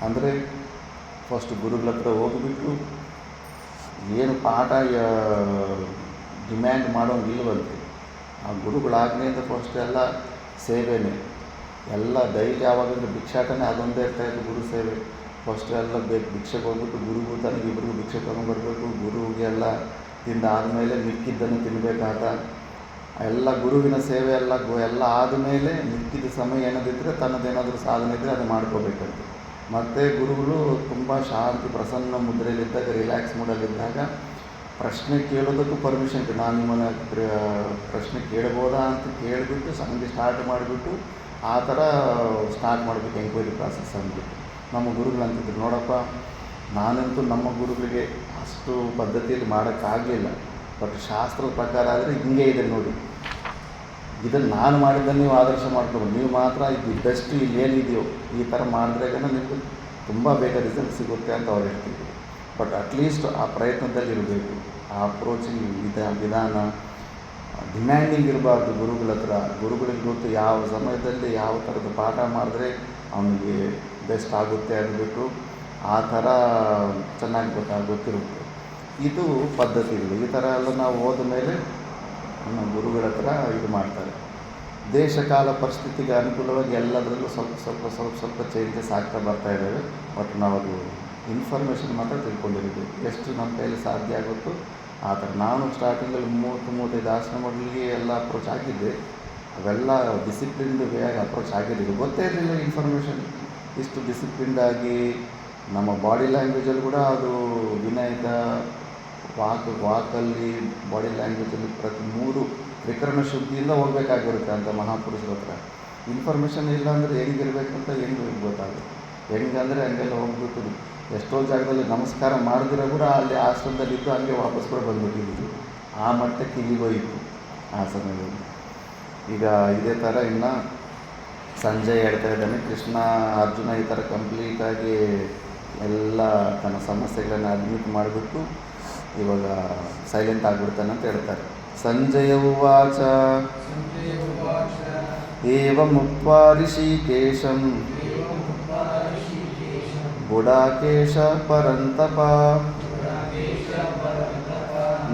ಅಂದರೆ ಫಸ್ಟ್ ಗುರುಗಳ ಹತ್ರ ಹೋಗಿಬಿಟ್ಟು ಏನು ಪಾಠ ಡಿಮ್ಯಾಂಡ್ ಮಾಡೋಂಗಿಲ್ವಂತೆ. ಆ ಗುರುಗಳಾಗ್ನೆಯಿಂದ ಫಸ್ಟ್ ಎಲ್ಲ ಸೇವೆನೇ ಎಲ್ಲ ಡೈಲಿ ಯಾವಾಗಂದ್ರೆ ಭಿಕ್ಷಾಟನೆ ಅದೊಂದೇ ಇರ್ತಾಯಿತ್ತು ಗುರು ಸೇವೆ. ಫಸ್ಟ್ ಎಲ್ಲ ಭಿಕ್ಷೆಗೆ ಹೋಗ್ಬಿಟ್ಟು ಗುರುಗೂ ತನಗೆ ಇಬ್ಬರಿಗೂ ಭಿಕ್ಷೆ ತೊಗೊಂಡ್ಬರ್ಬೇಕು. ಗುರುವಿಗೆ ಎಲ್ಲ ತಿಂದಾದಮೇಲೆ ಮಿಕ್ಕಿದ್ದನ್ನು ತಿನ್ನಬೇಕಾದ ಎಲ್ಲ ಗುರುವಿನ ಸೇವೆ ಎಲ್ಲ ಆದಮೇಲೆ ಮಿಕ್ಕಿದ ಸಮಯ ಏನಾದಿದ್ದರೆ ತನ್ನದೇನಾದರೂ ಸಾಧನೆ ಇದ್ದರೆ ಅದು ಮಾಡ್ಕೋಬೇಕಂತೆ. ಮತ್ತು ಗುರುಗಳು ತುಂಬ ಶಾಂತಿ ಪ್ರಸನ್ನ ಮುದ್ರೆಯಲ್ಲಿದ್ದಾಗ, ರಿಲ್ಯಾಕ್ಸ್ ಮೂಡಲ್ಲಿದ್ದಾಗ ಪ್ರಶ್ನೆ ಕೇಳೋದಕ್ಕೂ ಪರ್ಮಿಷನ್ ಇದೆ. ನಾನು ನಿಮ್ಮನ್ನು ಪ್ರಶ್ನೆ ಕೇಳ್ಬೋದಾ ಅಂತ ಕೇಳಿಬಿಟ್ಟು ಸಂಜೆ ಸ್ಟಾರ್ಟ್ ಮಾಡಿಬಿಟ್ಟು ಆ ಥರ ಸ್ಟಾರ್ಟ್ ಮಾಡಬೇಕು ಎಂಕ್ವೈರಿ ಪ್ರಾಸೆಸ್ ಅಂದ್ಬಿಟ್ಟು. ನಮ್ಮ ಗುರುಗಳು ಅಂತಿದ್ರು, ನೋಡಪ್ಪ ನಾನಂತೂ ನಮ್ಮ ಗುರುಗಳಿಗೆ ಅಷ್ಟು ಪದ್ಧತಿಯಲ್ಲಿ ಮಾಡೋಕ್ಕಾಗಲಿಲ್ಲ, ಬಟ್ ಶಾಸ್ತ್ರದ ಪ್ರಕಾರ ಆದರೆ ಹಿಂಗೆ ಇದೆ ನೋಡಿ, ಇದನ್ನು ನಾನು ಮಾಡಿದ್ದನ್ನು ನೀವು ಆದರ್ಶ ಮಾಡ್ಕೊಬೋದು, ನೀವು ಮಾತ್ರ ಇದು ಬೆಸ್ಟ್ ಇಲ್ಲಿ ಏನಿದೆಯೋ ಈ ಥರ ಮಾಡಿದ್ರಾಗ ನಿಮಗೆ ತುಂಬ ಬೇಗ ರಿಸಲ್ಟ್ ಸಿಗುತ್ತೆ ಅಂತ ಅವ್ರು ಹೇಳ್ತಿದ್ರು. ಬಟ್ ಅಟ್ಲೀಸ್ಟ್ ಆ ಪ್ರಯತ್ನದಲ್ಲಿ ಇರಬೇಕು. ಆ ಅಪ್ರೋಚಿಂಗ್ ವಿಧಾನ ಡಿಮ್ಯಾಂಡಿಂಗ್ ಇರಬಾರ್ದು ಗುರುಗಳ ಹತ್ರ. ಗುರುಗಳಿಗೆ ಗೊತ್ತು ಯಾವ ಸಮಯದಲ್ಲಿ ಯಾವ ಥರದ ಪಾಠ ಮಾಡಿದ್ರೆ ಅವನಿಗೆ ಬೆಸ್ಟ್ ಆಗುತ್ತೆ ಅಂದ್ಬಿಟ್ಟು ಆ ಥರ ಚೆನ್ನಾಗಿ ಗೊತ್ತಿರುತ್ತೆ. ಇದು ಪದ್ಧತಿಗಳು. ಈ ಥರ ಎಲ್ಲ ನಾವು ಹೋದ ಮೇಲೆ ನಮ್ಮ ಗುರುಗಳ ಹತ್ರ ಇದು ಮಾಡ್ತಾರೆ. ದೇಶ ಕಾಲ ಪರಿಸ್ಥಿತಿಗೆ ಅನುಕೂಲವಾಗಿ ಎಲ್ಲದರಲ್ಲೂ ಸ್ವಲ್ಪ ಚೇಂಜಸ್ ಆಗ್ತಾ ಬರ್ತಾ ಇದ್ದಾವೆ. ಬಟ್ ನಾವು ಅದು ಇನ್ಫಾರ್ಮೇಷನ್ ಮಾತ್ರ ತಿಳ್ಕೊಂಡಿದ್ದೀವಿ. ಎಷ್ಟು ನಮ್ಮ ಕೈಯಲ್ಲಿ ಸಾಧ್ಯ ಆಗುತ್ತೋ ಆ ಥರ. ನಾನು ಸ್ಟಾರ್ಟಿಂಗಲ್ಲಿ 30-35 ಆಶ್ರಮಗಳಿಗೆ ಎಲ್ಲ ಅಪ್ರೋಚ್ ಆಗಿದ್ದೆ. ಅವೆಲ್ಲ ಡಿಸಿಪ್ಲಿನ್ಡ್ ವೇಯಾಗಿ ಅಪ್ರೋಚ್ ಆಗಿದ್ದು ಗೊತ್ತೇ ಇರಲಿಲ್ಲ. ಇನ್ಫಾರ್ಮೇಷನ್ ಇಷ್ಟು ಡಿಸಿಪ್ಲಿನ್ಡಾಗಿ ನಮ್ಮ ಬಾಡಿ ಲ್ಯಾಂಗ್ವೇಜಲ್ಲಿ ಕೂಡ ಅದು ವಿನಯದ ವಾಕಲ್ಲಿ ಬಾಡಿ ಲ್ಯಾಂಗ್ವೇಜಲ್ಲಿ ಪ್ರತಿ 3 ವಿಕರಣ ಶುದ್ಧಿಯಿಂದ ಹೋಗ್ಬೇಕಾಗಿರುತ್ತೆ ಅಂತ ಮಹಾಪುರುಷರ ಹತ್ರ. ಇನ್ಫಾರ್ಮೇಷನ್ ಇಲ್ಲ ಅಂದರೆ ಹೆಂಗಿರ್ಬೇಕಂತ ಹೆಂಗೆ ಗೊತ್ತಾಗುತ್ತೆ. ಹೆಂಗಂದರೆ ಹಂಗೆಲ್ಲ ಹೋಗ್ಬಿಟ್ಟು ಎಷ್ಟೋ ಜಾಗದಲ್ಲಿ ನಮಸ್ಕಾರ ಮಾಡಿದಿರೋ ಕೂಡ ಅಲ್ಲಿ ಆಶ್ರಮದಲ್ಲಿದ್ದು ಹಂಗೆ ವಾಪಸ್ ಕೂಡ ಬಂದುಬಿಟ್ಟಿದ್ದು. ಆ ಮಟ್ಟಕ್ಕೆ ಇಲ್ಲಿಗೋಯಿತು ಆ ಸಮಯದಲ್ಲಿ. ಈಗ ಇದೇ ಥರ ಇನ್ನು ಸಂಜಯ್ ಹೇಳ್ತಾ ಇದ್ದಾನೆ, ಕೃಷ್ಣ ಅರ್ಜುನ ಈ ಥರ ಕಂಪ್ಲೀಟಾಗಿ ಎಲ್ಲ ತನ್ನ ಸಮಸ್ಯೆಗಳನ್ನು ಅಡ್ಮಿಟ್ ಮಾಡಿಬಿಟ್ಟು ಇವಾಗ ಸೈಲೆಂಟ್ ಆಗಿಬಿಡ್ತಾನೆ ಅಂತ ಹೇಳ್ತಾರೆ. ಸಂಜಯ ಉವಾಚ ಏವಮುಕ್ತ್ವಾ ಋಷಿಕೇಶಂ ಗುಡಾಕೇಶ ಪರಂತಪ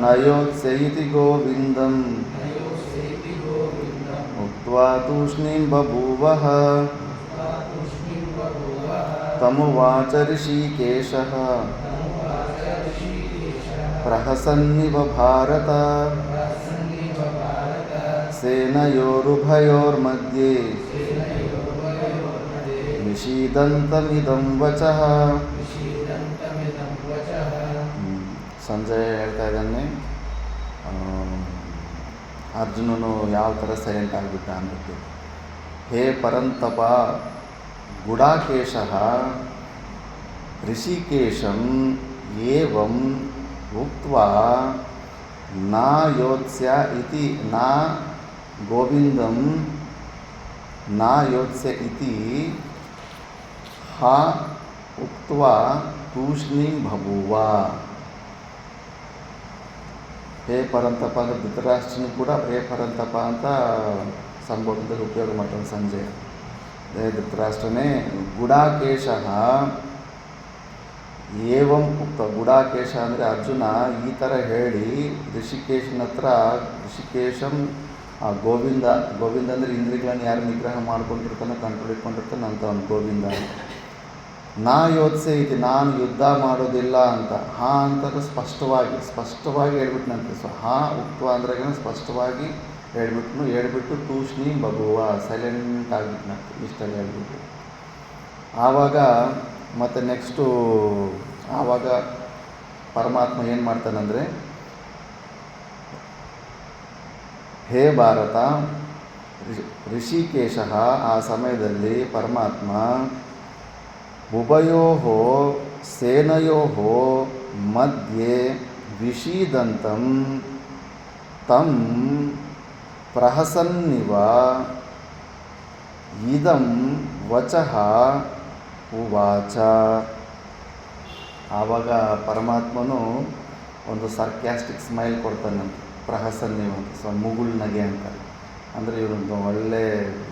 ನಯೋತ್ಸ್ಯ ಇತಿ ಗೋವಿಂದಂ ಉಕ್ತ್ವಾ ತೂಷ್ಣೀಂ ಬಭೂವಃ ತಮುವಾಚ ಋಷಿಕೇಶಃ ಪ್ರಹಸನ್ನಿವ ಭಾರತ ಸೇನಯೋರುಭಯೋರ್ಮಧ್ಯೆ ನಿಷೀದಂತಮಿದಂ ವಚಃ. ಸಂಜಯ್ ಹೇಳ್ತಾ ಇದ್ದಾನೆ, ಅರ್ಜುನನು ಯಾವ ಥರ ಸೈಲೆಂಟ್ ಆಗಿಬಿಟ್ಟ ಅಂದ್ಬಿಟ್ಟು. ಹೇ ಪರಂತಪ, ಗುಡಾಕೇಶಃ ಋಷಿಕೇಶಂ ಏವಂ ಉಕ್ತ್ವಾ ನ ಯೋತ್ಸ್ಯ ಇತಿ ನ ಗೋವಿಂದಂ ನ ಯೋತ್ಸ್ಯ ಇತಿ ಹ ಉಕ್ತ್ವಾ ತೂಷ್ಣೀಂ ಬಭೂವ. ಹೇ ಪರಂತಪ ಅಂದರೆ ಧೃತರಾಷ್ಟ್ರನು ಕೂಡ ಹೇ ಪರಂತಪ ಅಂತ ಸಂಬೋಧನೆಯಲ್ಲಿ ಉಪಯೋಗ ಮಾಡ್ತಾನೆ ಸಂಜಯ್. ಧೃತರಾಷ್ಟ್ರನೇ ಗುಡಾಕೇಶಃ ಏವಂ ಉಕ್ತ. ಗುಡಾಕೇಶ ಅಂದರೆ ಅರ್ಜುನ ಈ ಥರ ಹೇಳಿ ಋಷಿಕೇಶನ ಹತ್ರ, ಋಷಿಕೇಶಂ ಗೋವಿಂದ ಅಂದರೆ ಇಂದ್ರಿಯಗಳನ್ನು ಯಾರು ನಿಗ್ರಹ ಮಾಡ್ಕೊಂಡಿರ್ತಾನೆ, ಕಂಟ್ರೋಲ್ ಇಟ್ಕೊಂಡಿರ್ತಾನೆ ಅಂತ ಅವ್ನು ಗೋವಿಂದ. ನಾ ಯೋತ್ಸೆ ಇದೆ, ನಾನು ಯುದ್ಧ ಮಾಡೋದಿಲ್ಲ ಅಂತ. ಹಾ ಅಂತಂದ್ರೆ ಸ್ಪಷ್ಟವಾಗಿ ಹೇಳ್ಬಿಟ್ನಂತೆ. ಸೊ ಹಾ ಉಕ್ತ ಅಂದ್ರೆ ಸ್ಪಷ್ಟವಾಗಿ ಹೇಳ್ಬಿಟ್ಟು ತೂಷ್ಣಿ ಬಗುವ ಸೈಲೆಂಟ್ ಆಗಿಬಿಟ್ನಂತೆ. ಇಷ್ಟೆಲ್ಲ ಹೇಳ್ಬಿಟ್ಟು ಆವಾಗ ಮತ್ತು ನೆಕ್ಸ್ಟು ಆವಾಗ ಪರಮಾತ್ಮ ಏನು ಮಾಡ್ತಾನಂದರೆ, ಹೇ ಭಾರತ, ಋಷಿಕೇಶ ಆ ಸಮಯದಲ್ಲಿ ಪರಮಾತ್ಮ ಉಭಯೋ ಸೇನಯೋ ಮಧ್ಯೆ ವಿಷೀದಂತಂ ತಂ ಪ್ರಹಸನ್ನಿವ ಇದಂ ವಚಃ ಉವಾಚ. ಆವಾಗ ಪರಮಾತ್ಮನು ಒಂದು ಸರ್ಕ್ಯಾಸ್ಟಿಕ್ ಸ್ಮೈಲ್ ಕೊಡ್ತಾನಂತೆ, ಪ್ರಹಸನ್ನಿವ ಅಂತ, ಮುಗುಳ್ ನಗೆ ಅಂತಾರೆ. ಅಂದರೆ ಇವರೊಂದು ಒಳ್ಳೆ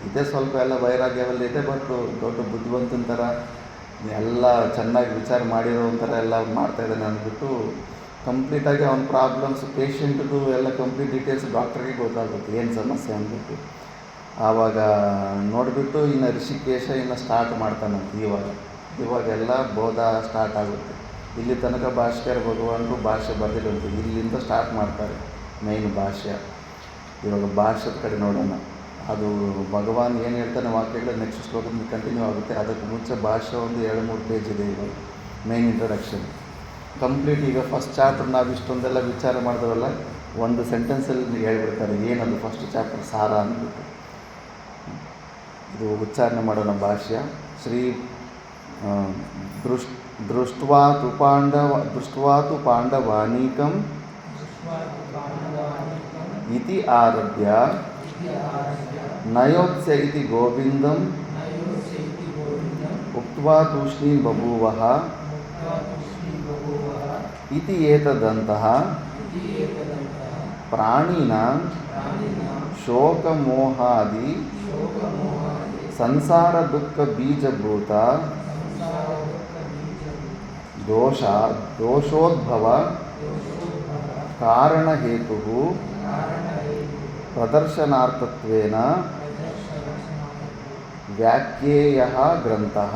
ಇದೆ, ಸ್ವಲ್ಪ ಎಲ್ಲ ವೈರಾಗ್ಯವೆಲ್ಲ ಇದೆ, ಬಟ್ ದೊಡ್ಡ ಬುದ್ಧಿವಂತನ ಥರ ಎಲ್ಲ ಚೆನ್ನಾಗಿ ವಿಚಾರ ಮಾಡಿರೋ ಒಂಥರ ಎಲ್ಲ ಮಾಡ್ತಾಯಿದ್ದಾನೆ ಅಂದ್ಬಿಟ್ಟು ಕಂಪ್ಲೀಟಾಗಿ ಅವನ ಪ್ರಾಬ್ಲಮ್ಸ್ ಪೇಷಂಟ್ದು ಎಲ್ಲ ಕಂಪ್ಲೀಟ್ ಡೀಟೇಲ್ಸ್ ಡಾಕ್ಟ್ರಿಗೆ ಗೊತ್ತಾಗುತ್ತೆ ಏನು ಸಮಸ್ಯೆ ಅಂದ್ಬಿಟ್ಟು. ಆವಾಗ ನೋಡಿಬಿಟ್ಟು ಇನ್ನು ಋಷಿಕೇಶ ಇನ್ನು ಸ್ಟಾರ್ಟ್ ಮಾಡ್ತಾನಂತೆ. ಇವಾಗೆಲ್ಲ ಬೋಧ ಸ್ಟಾರ್ಟ್ ಆಗುತ್ತೆ. ಇಲ್ಲಿ ತನಕ ಭಾಷ್ಕರ ಭಗವಾನರು ಭಾಷೆ ಬರೆದಿರುವಂತೆ, ಇಲ್ಲಿಂದ ಸ್ಟಾರ್ಟ್ ಮಾಡ್ತಾರೆ ಮೈನ್ ಭಾಷ್ಯ. ಇವಾಗ ಭಾಷ್ಯದ ಕಡೆ ನೋಡೋಣ. ಅದು ಭಗವಾನ್ ಏನು ಹೇಳ್ತಾನೆ ವಾಕ್ಯಗಳು ನೆಕ್ಸ್ಟ್ ಶ್ಲೋಕದಿಂದ ಕಂಟಿನ್ಯೂ ಆಗುತ್ತೆ. ಅದಕ್ಕೆ ಮುಂಚೆ ಭಾಷ್ಯ ಒಂದು 2-3 ಪೇಜ್ ಇದೆ. ಇವಾಗ ಮೈನ್ ಇಂಟ್ರಡಕ್ಷನ್ ಕಂಪ್ಲೀಟ್. ಈಗ ಫಸ್ಟ್ ಚಾಪ್ಟರ್ ನಾವು ಇಷ್ಟೊಂದೆಲ್ಲ ವಿಚಾರ ಮಾಡಿದ್ರಲ್ಲ, ಒಂದು ಸೆಂಟೆನ್ಸಲ್ಲಿ ಹೇಳ್ಬಿಡ್ತಾರೆ ಏನದು ಫಸ್ಟ್ ಚಾಪ್ಟರ್ ಸಾರ ಅಂದ್ಬಿಟ್ಟು. ಇದು ಉಚ್ಚಾರಣೆ ಮಾಡೋಣ ಭಾಷ್ಯ. ಶ್ರೀ ದೃಷ್ಟ್ವಾ ತು ಪಾಂಡವಾನೀಕಂ ಇತಿ ಆರಭ್ಯ ನಯೋತ್ಸ್ಯ ಇತಿ ಗೋವಿಂದಂ ಉಕ್ತ್ವಾ ತೂಷ್ಣೀಂ ಬಭೂವಃ ಇತಿ ಏತದಂತಹ ಪ್ರಾಣಿನಾಂ ಶೋಕಮೋಹಾದಿ ಸಂಸಾರ ದುಃಖ ಬೀಜಭೂತ ದೋಷೋದ್ಭವ ಕಾರಣಹೇತು ಪ್ರದರ್ಶನಾರ್ಥತ್ವೇನ ವ್ಯಾಖ್ಯೇಯಃ ಗ್ರಂಥಃ.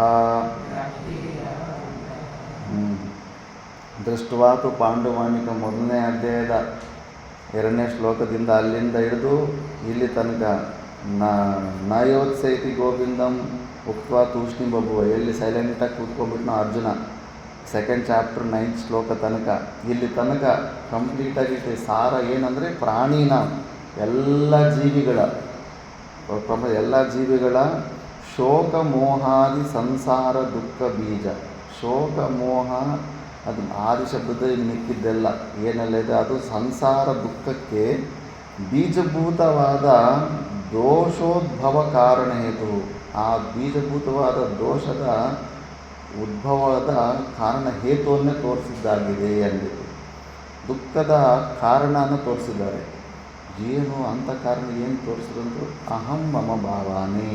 ದೃಷ್ಟ್ವಾ ತು ಪಾಂಡವಾನಿಕ ಮೊದಲನೇ ಅಧ್ಯಾಯದ 2ನೇ ಶ್ಲೋಕದಿಂದ ಅಲ್ಲಿಂದ ಹಿಡಿದು ಇಲ್ಲಿ ತನಕ ನಯೋತ್ಸೈತಿ ಗೋವಿಂದಂ ಉಕ್ತ್ವಾ ತೂಷ್ಣಿ ಬಭುವ, ಎಲ್ಲಿ ಸೈಲೆಂಟಾಗಿ ಕೂತ್ಕೊಂಡ್ಬಿಟ್ಟು ಅರ್ಜುನ, ಸೆಕೆಂಡ್ ಚಾಪ್ಟರ್ 9th ಶ್ಲೋಕ ತನಕ, ಇಲ್ಲಿ ತನಕ ಕಂಪ್ಲೀಟಾಗಿ ಸಾರ ಏನಂದರೆ ಪ್ರಾಣಿನ ಎಲ್ಲ ಜೀವಿಗಳ ಶೋಕ ಮೋಹಾದಿ ಸಂಸಾರ ದುಃಖ ಬೀಜ. ಶೋಕ ಮೋಹ ಅದು ಆದಿ ಶಬ್ದದಲ್ಲಿ ಮಿಕ್ಕಿದ್ದೆಲ್ಲ ಏನೆಲ್ಲ ಇದೆ ಅದು ಸಂಸಾರ ದುಃಖಕ್ಕೆ ಬೀಜಭೂತವಾದ ದೋಷೋದ್ಭವ ಕಾರಣ ಹೇತು. ಆ ಬೀಜಭೂತವಾದ ದೋಷದ ಉದ್ಭವದ ಕಾರಣ ಹೇತುವನ್ನೇ ತೋರಿಸಿದ್ದಾಗಿದೆ ಎಂದಿತು. ದುಃಖದ ಕಾರಣನ ತೋರಿಸಿದ್ದಾರೆ. ಏನು ಅಂತ ಕಾರಣ ಏನು ತೋರಿಸಿದಂದ್ರು ಅಹಂ ಮಮ ಭಾವಾನೇ.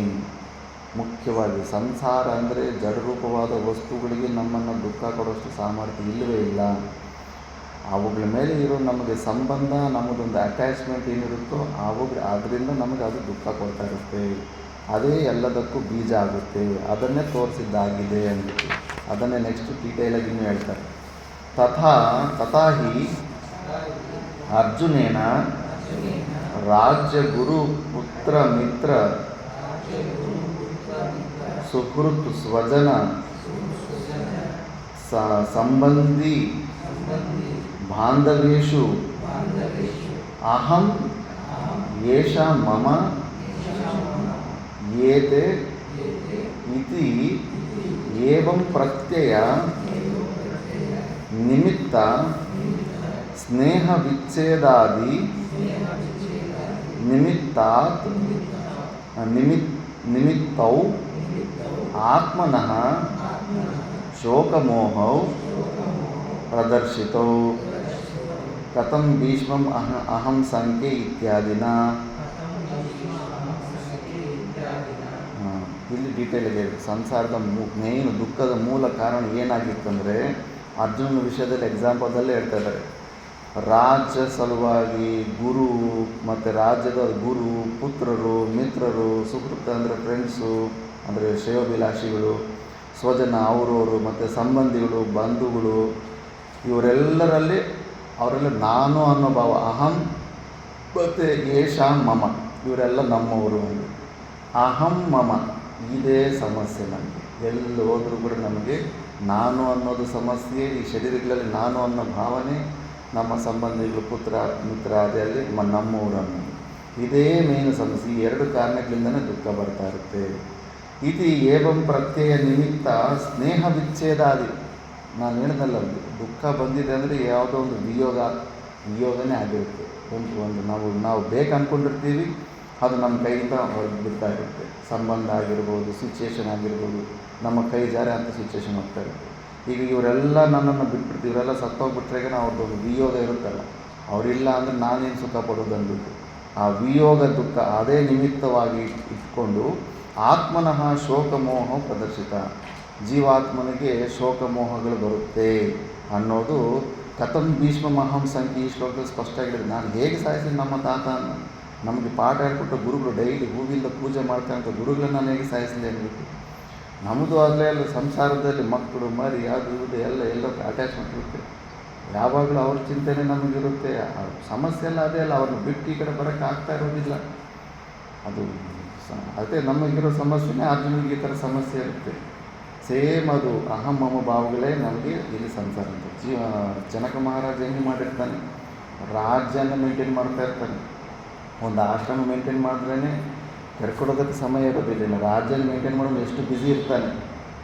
ಮುಖ್ಯವಾಗಿ ಸಂಸಾರ ಅಂದರೆ ಜಡರೂಪವಾದ ವಸ್ತುಗಳಿಗೆ ನಮ್ಮನ್ನು ದುಃಖ ಕೊಡೋಷ್ಟು ಸಾಮರ್ಥ್ಯ ಇಲ್ಲವೇ ಇಲ್ಲ. ಅವುಗಳ ಮೇಲೆ ಇರೋ ನಮಗೆ ಸಂಬಂಧ, ನಮ್ಮದೊಂದು ಅಟ್ಯಾಚ್ಮೆಂಟ್ ಏನಿರುತ್ತೋ ಅದರಿಂದ ನಮಗೆ ಅದು ದುಃಖ ಕೊಡ್ತಾ ಇರುತ್ತೆ. ಅದೇ ಎಲ್ಲದಕ್ಕೂ ಬೀಜ ಆಗುತ್ತೆ. ಅದನ್ನೇ ತೋರಿಸಿದ್ದಾಗಿದೆ ಅಂದ್ಬಿಟ್ಟು ಅದನ್ನೇ ನೆಕ್ಸ್ಟ್ ಡೀಟೇಲಾಗಿ ಇನ್ನೂ ಹೇಳ್ತಾರೆ. ತಥಾ ಹಿ ಅರ್ಜುನೇನ ರಾಜ್ಯ ಗುರು ಪುತ್ರ ಮಿತ್ರ ಸುಹೃತ್ ಸ್ವಜನ ಸಂಬಂಧಿ ಬಾಂಧವೇಷು ಅಹಂ ಯೇಷ ಮಮ ಏತೆ ಇತಿ ಏವಂ ಪ್ರತ್ಯಯ ನಿಮಿತ್ತ ಸ್ನೇಹ ವಿಚ್ಛೇದಾದಿ ನಿಮಿತ್ತೌ ಆತ್ಮನಃ ಶೋಕಮೋಹೌ ಪ್ರದರ್ಶಿತೌ ಕಥಂ ಭೀಷ್ಮಂ ಅಹಂ ಸಂಖ್ಯೆ ಇತ್ಯಾದಿನ. ಇಲ್ಲಿ ಡೀಟೇಲಿಗೆ ಸಂಸಾರದ ಮೇನ್ ದುಃಖದ ಮೂಲ ಕಾರಣ ಏನಾಗಿತ್ತಂದರೆ ಅರ್ಜುನನ ವಿಷಯದಲ್ಲಿ ಎಕ್ಸಾಂಪಲ್ದಲ್ಲೇ ಹೇಳ್ತಾ ಇದ್ದಾರೆ. ರಾಜ್ಯ ಸಲುವಾಗಿ ಗುರು ಮತ್ತು ರಾಜ್ಯದ ಗುರು, ಪುತ್ರರು, ಮಿತ್ರರು, ಸುಹೃತ್ ಅಂದರೆ ಫ್ರೆಂಡ್ಸು ಅಂದರೆ ಶ್ರೇಯೋಭಿಲಾಷಿಗಳು, ಸ್ವಜನ ಅವರವರು ಮತ್ತು ಸಂಬಂಧಿಗಳು, ಬಂಧುಗಳು, ಅವರೆಲ್ಲ ನಾನು ಅನ್ನೋ ಭಾವ, ಅಹಂ ಮತ್ತು ಏಷ ಮಮ, ಇವರೆಲ್ಲ ನಮ್ಮವರು ಅಂದರು. ಅಹಂ ಮಮ, ಇದೇ ಸಮಸ್ಯೆ ನಮಗೆ. ಎಲ್ಲಿ ಹೋದರೂ ಕೂಡ ನಮಗೆ ನಾನು ಅನ್ನೋದು ಸಮಸ್ಯೆ. ಈ ಶರೀರಗಳಲ್ಲಿ ನಾನು ಅನ್ನೋ ಭಾವನೆ, ನಮ್ಮ ಸಂಬಂಧಿಗಳು ಪುತ್ರ ಮಿತ್ರ ಅದರಲ್ಲಿ ನಮ್ಮವರು ಅನ್ನೋದು, ಇದೇ ಮೇನು ಸಮಸ್ಯೆ. ಈ ಎರಡು ಕಾರಣಗಳಿಂದಲೇ ದುಃಖ ಬರ್ತಾ ಇರುತ್ತೆ. ಇತಿ ಏವಂ ಪ್ರತ್ಯಯ ನಿಮಿತ್ತ ಸ್ನೇಹ ವಿಚ್ಛೇದಾದಿ. ನಾನು ಹೇಳ್ದಲ್ಲ, ದುಃಖ ಬಂದಿದೆ ಅಂದರೆ ಯಾವುದೋ ಒಂದು ವಿಯೋಗನೇ ಆಗಿರುತ್ತೆ. ಒಂದು ನಾವು ಬೇಕು ಅಂದ್ಕೊಂಡಿರ್ತೀವಿ, ಅದು ನಮ್ಮ ಕೈಯಿಂದ ಹೊರಗೆ ಬಿಡ್ತಾ ಇರುತ್ತೆ. ಸಂಬಂಧ ಆಗಿರ್ಬೋದು, ಸಿಚುಯೇಷನ್ ಆಗಿರ್ಬೋದು, ನಮ್ಮ ಕೈ ಜಾರಿ ಅಂಥ ಸಿಚುಯೇಷನ್ ಹೋಗ್ತಾ ಇರುತ್ತೆ. ಈಗ ಇವರೆಲ್ಲ ನನ್ನನ್ನು ಬಿಟ್ಬಿಡ್ತೀವಿ, ಇವರೆಲ್ಲ ಸತ್ತೋಗ್ಬಿಟ್ರೆ ಅವ್ರದ್ದೊಂದು ವಿಯೋಗ ಇರುತ್ತಲ್ಲ, ಅವರಿಲ್ಲ ಅಂದರೆ ನಾನೇನು ಸುಖ ಪಡೋದು ಅಂದ್ಬಿಟ್ಟು ಆ ವಿಯೋಗ ದುಃಖ ಅದೇ ನಿಮಿತ್ತವಾಗಿ ಇಟ್ಕೊಂಡು ಆತ್ಮನಃ ಶೋಕಮೋಹ ಪ್ರದರ್ಶಿತ, ಜೀವಾತ್ಮನಿಗೆ ಶೋಕಮೋಹಗಳು ಬರುತ್ತೆ ಅನ್ನೋದು ಕಥಂ ಭೀಷ್ಮ ಮಹಂ ಸಂಖ್ಯೆ ಈ ಶ್ಲೋಕದಲ್ಲಿ ಸ್ಪಷ್ಟ ಆಗಿದೆ. ನಾನು ಹೇಗೆ ಸಾಯಿಸಿದ ನಮ್ಮ ತಾತ ನಮಗೆ ಪಾಠ ಹೇಳ್ಕೊಟ್ಟು ಗುರುಗಳು, ಡೈಲಿ ಹೂವಿಂದ ಪೂಜೆ ಮಾಡ್ತಾರಂಥ ಗುರುಗಳನ್ನ ನಾನು ಹೇಗೆ ಸಾಯಿಸಿದೆ ಅಂದ್ಬಿಟ್ಟು. ನಮ್ಮದು ಆಗಲೇ ಅಲ್ಲ, ಸಂಸಾರದಲ್ಲಿ ಮಕ್ಕಳು ಮರಿ ಅದು ಇದು ಎಲ್ಲೋ ಅಟ್ಯಾಚ್ಮೆಂಟ್ ಇರುತ್ತೆ. ಯಾವಾಗಲೂ ಅವ್ರ ಚಿಂತೆನೇ ನಮಗಿರುತ್ತೆ. ಸಮಸ್ಯೆ ಎಲ್ಲ ಅದೇ ಅಲ್ಲ, ಅವ್ರನ್ನ ಬಿಟ್ಟು ಈ ಕಡೆ ಬರೋಕ್ಕೆ ಆಗ್ತಾ ಇರೋದಿಲ್ಲ. ಅದು ಅದೇ ನಮಗಿರೋ ಸಮಸ್ಯೆನೇ ಅರ್ಜುನಿಗೆ ಈ ಥರ ಸಮಸ್ಯೆ ಇರುತ್ತೆ. ಸೇಮ್ ಅದು ಅಹಂ ಮಮ ಭಾವಗಳೇ ನಮಗೆ ಇಲ್ಲಿ ಸಂಸಾರ ಅಂತ. ಜನಕ ಮಹಾರಾಜ ಹೆಂಗೆ ಮಾಡಿರ್ತಾನೆ, ರಾಜ್ಯನ ಮೇಂಟೈನ್ ಮಾಡ್ತಾ ಇರ್ತಾನೆ. ಒಂದು ಆಶ್ರಮ ಮೇಂಟೈನ್ ಮಾಡಿದ್ರೇ ಕೆರ್ಕೊಡೋದಕ್ಕೆ ಸಮಯ ಇರೋದಿಲ್ಲ. ರಾಜ್ಯನ ಮೇಂಟೈನ್ ಮಾಡೋದು ಎಷ್ಟು ಬ್ಯುಸಿ ಇರ್ತಾನೆ,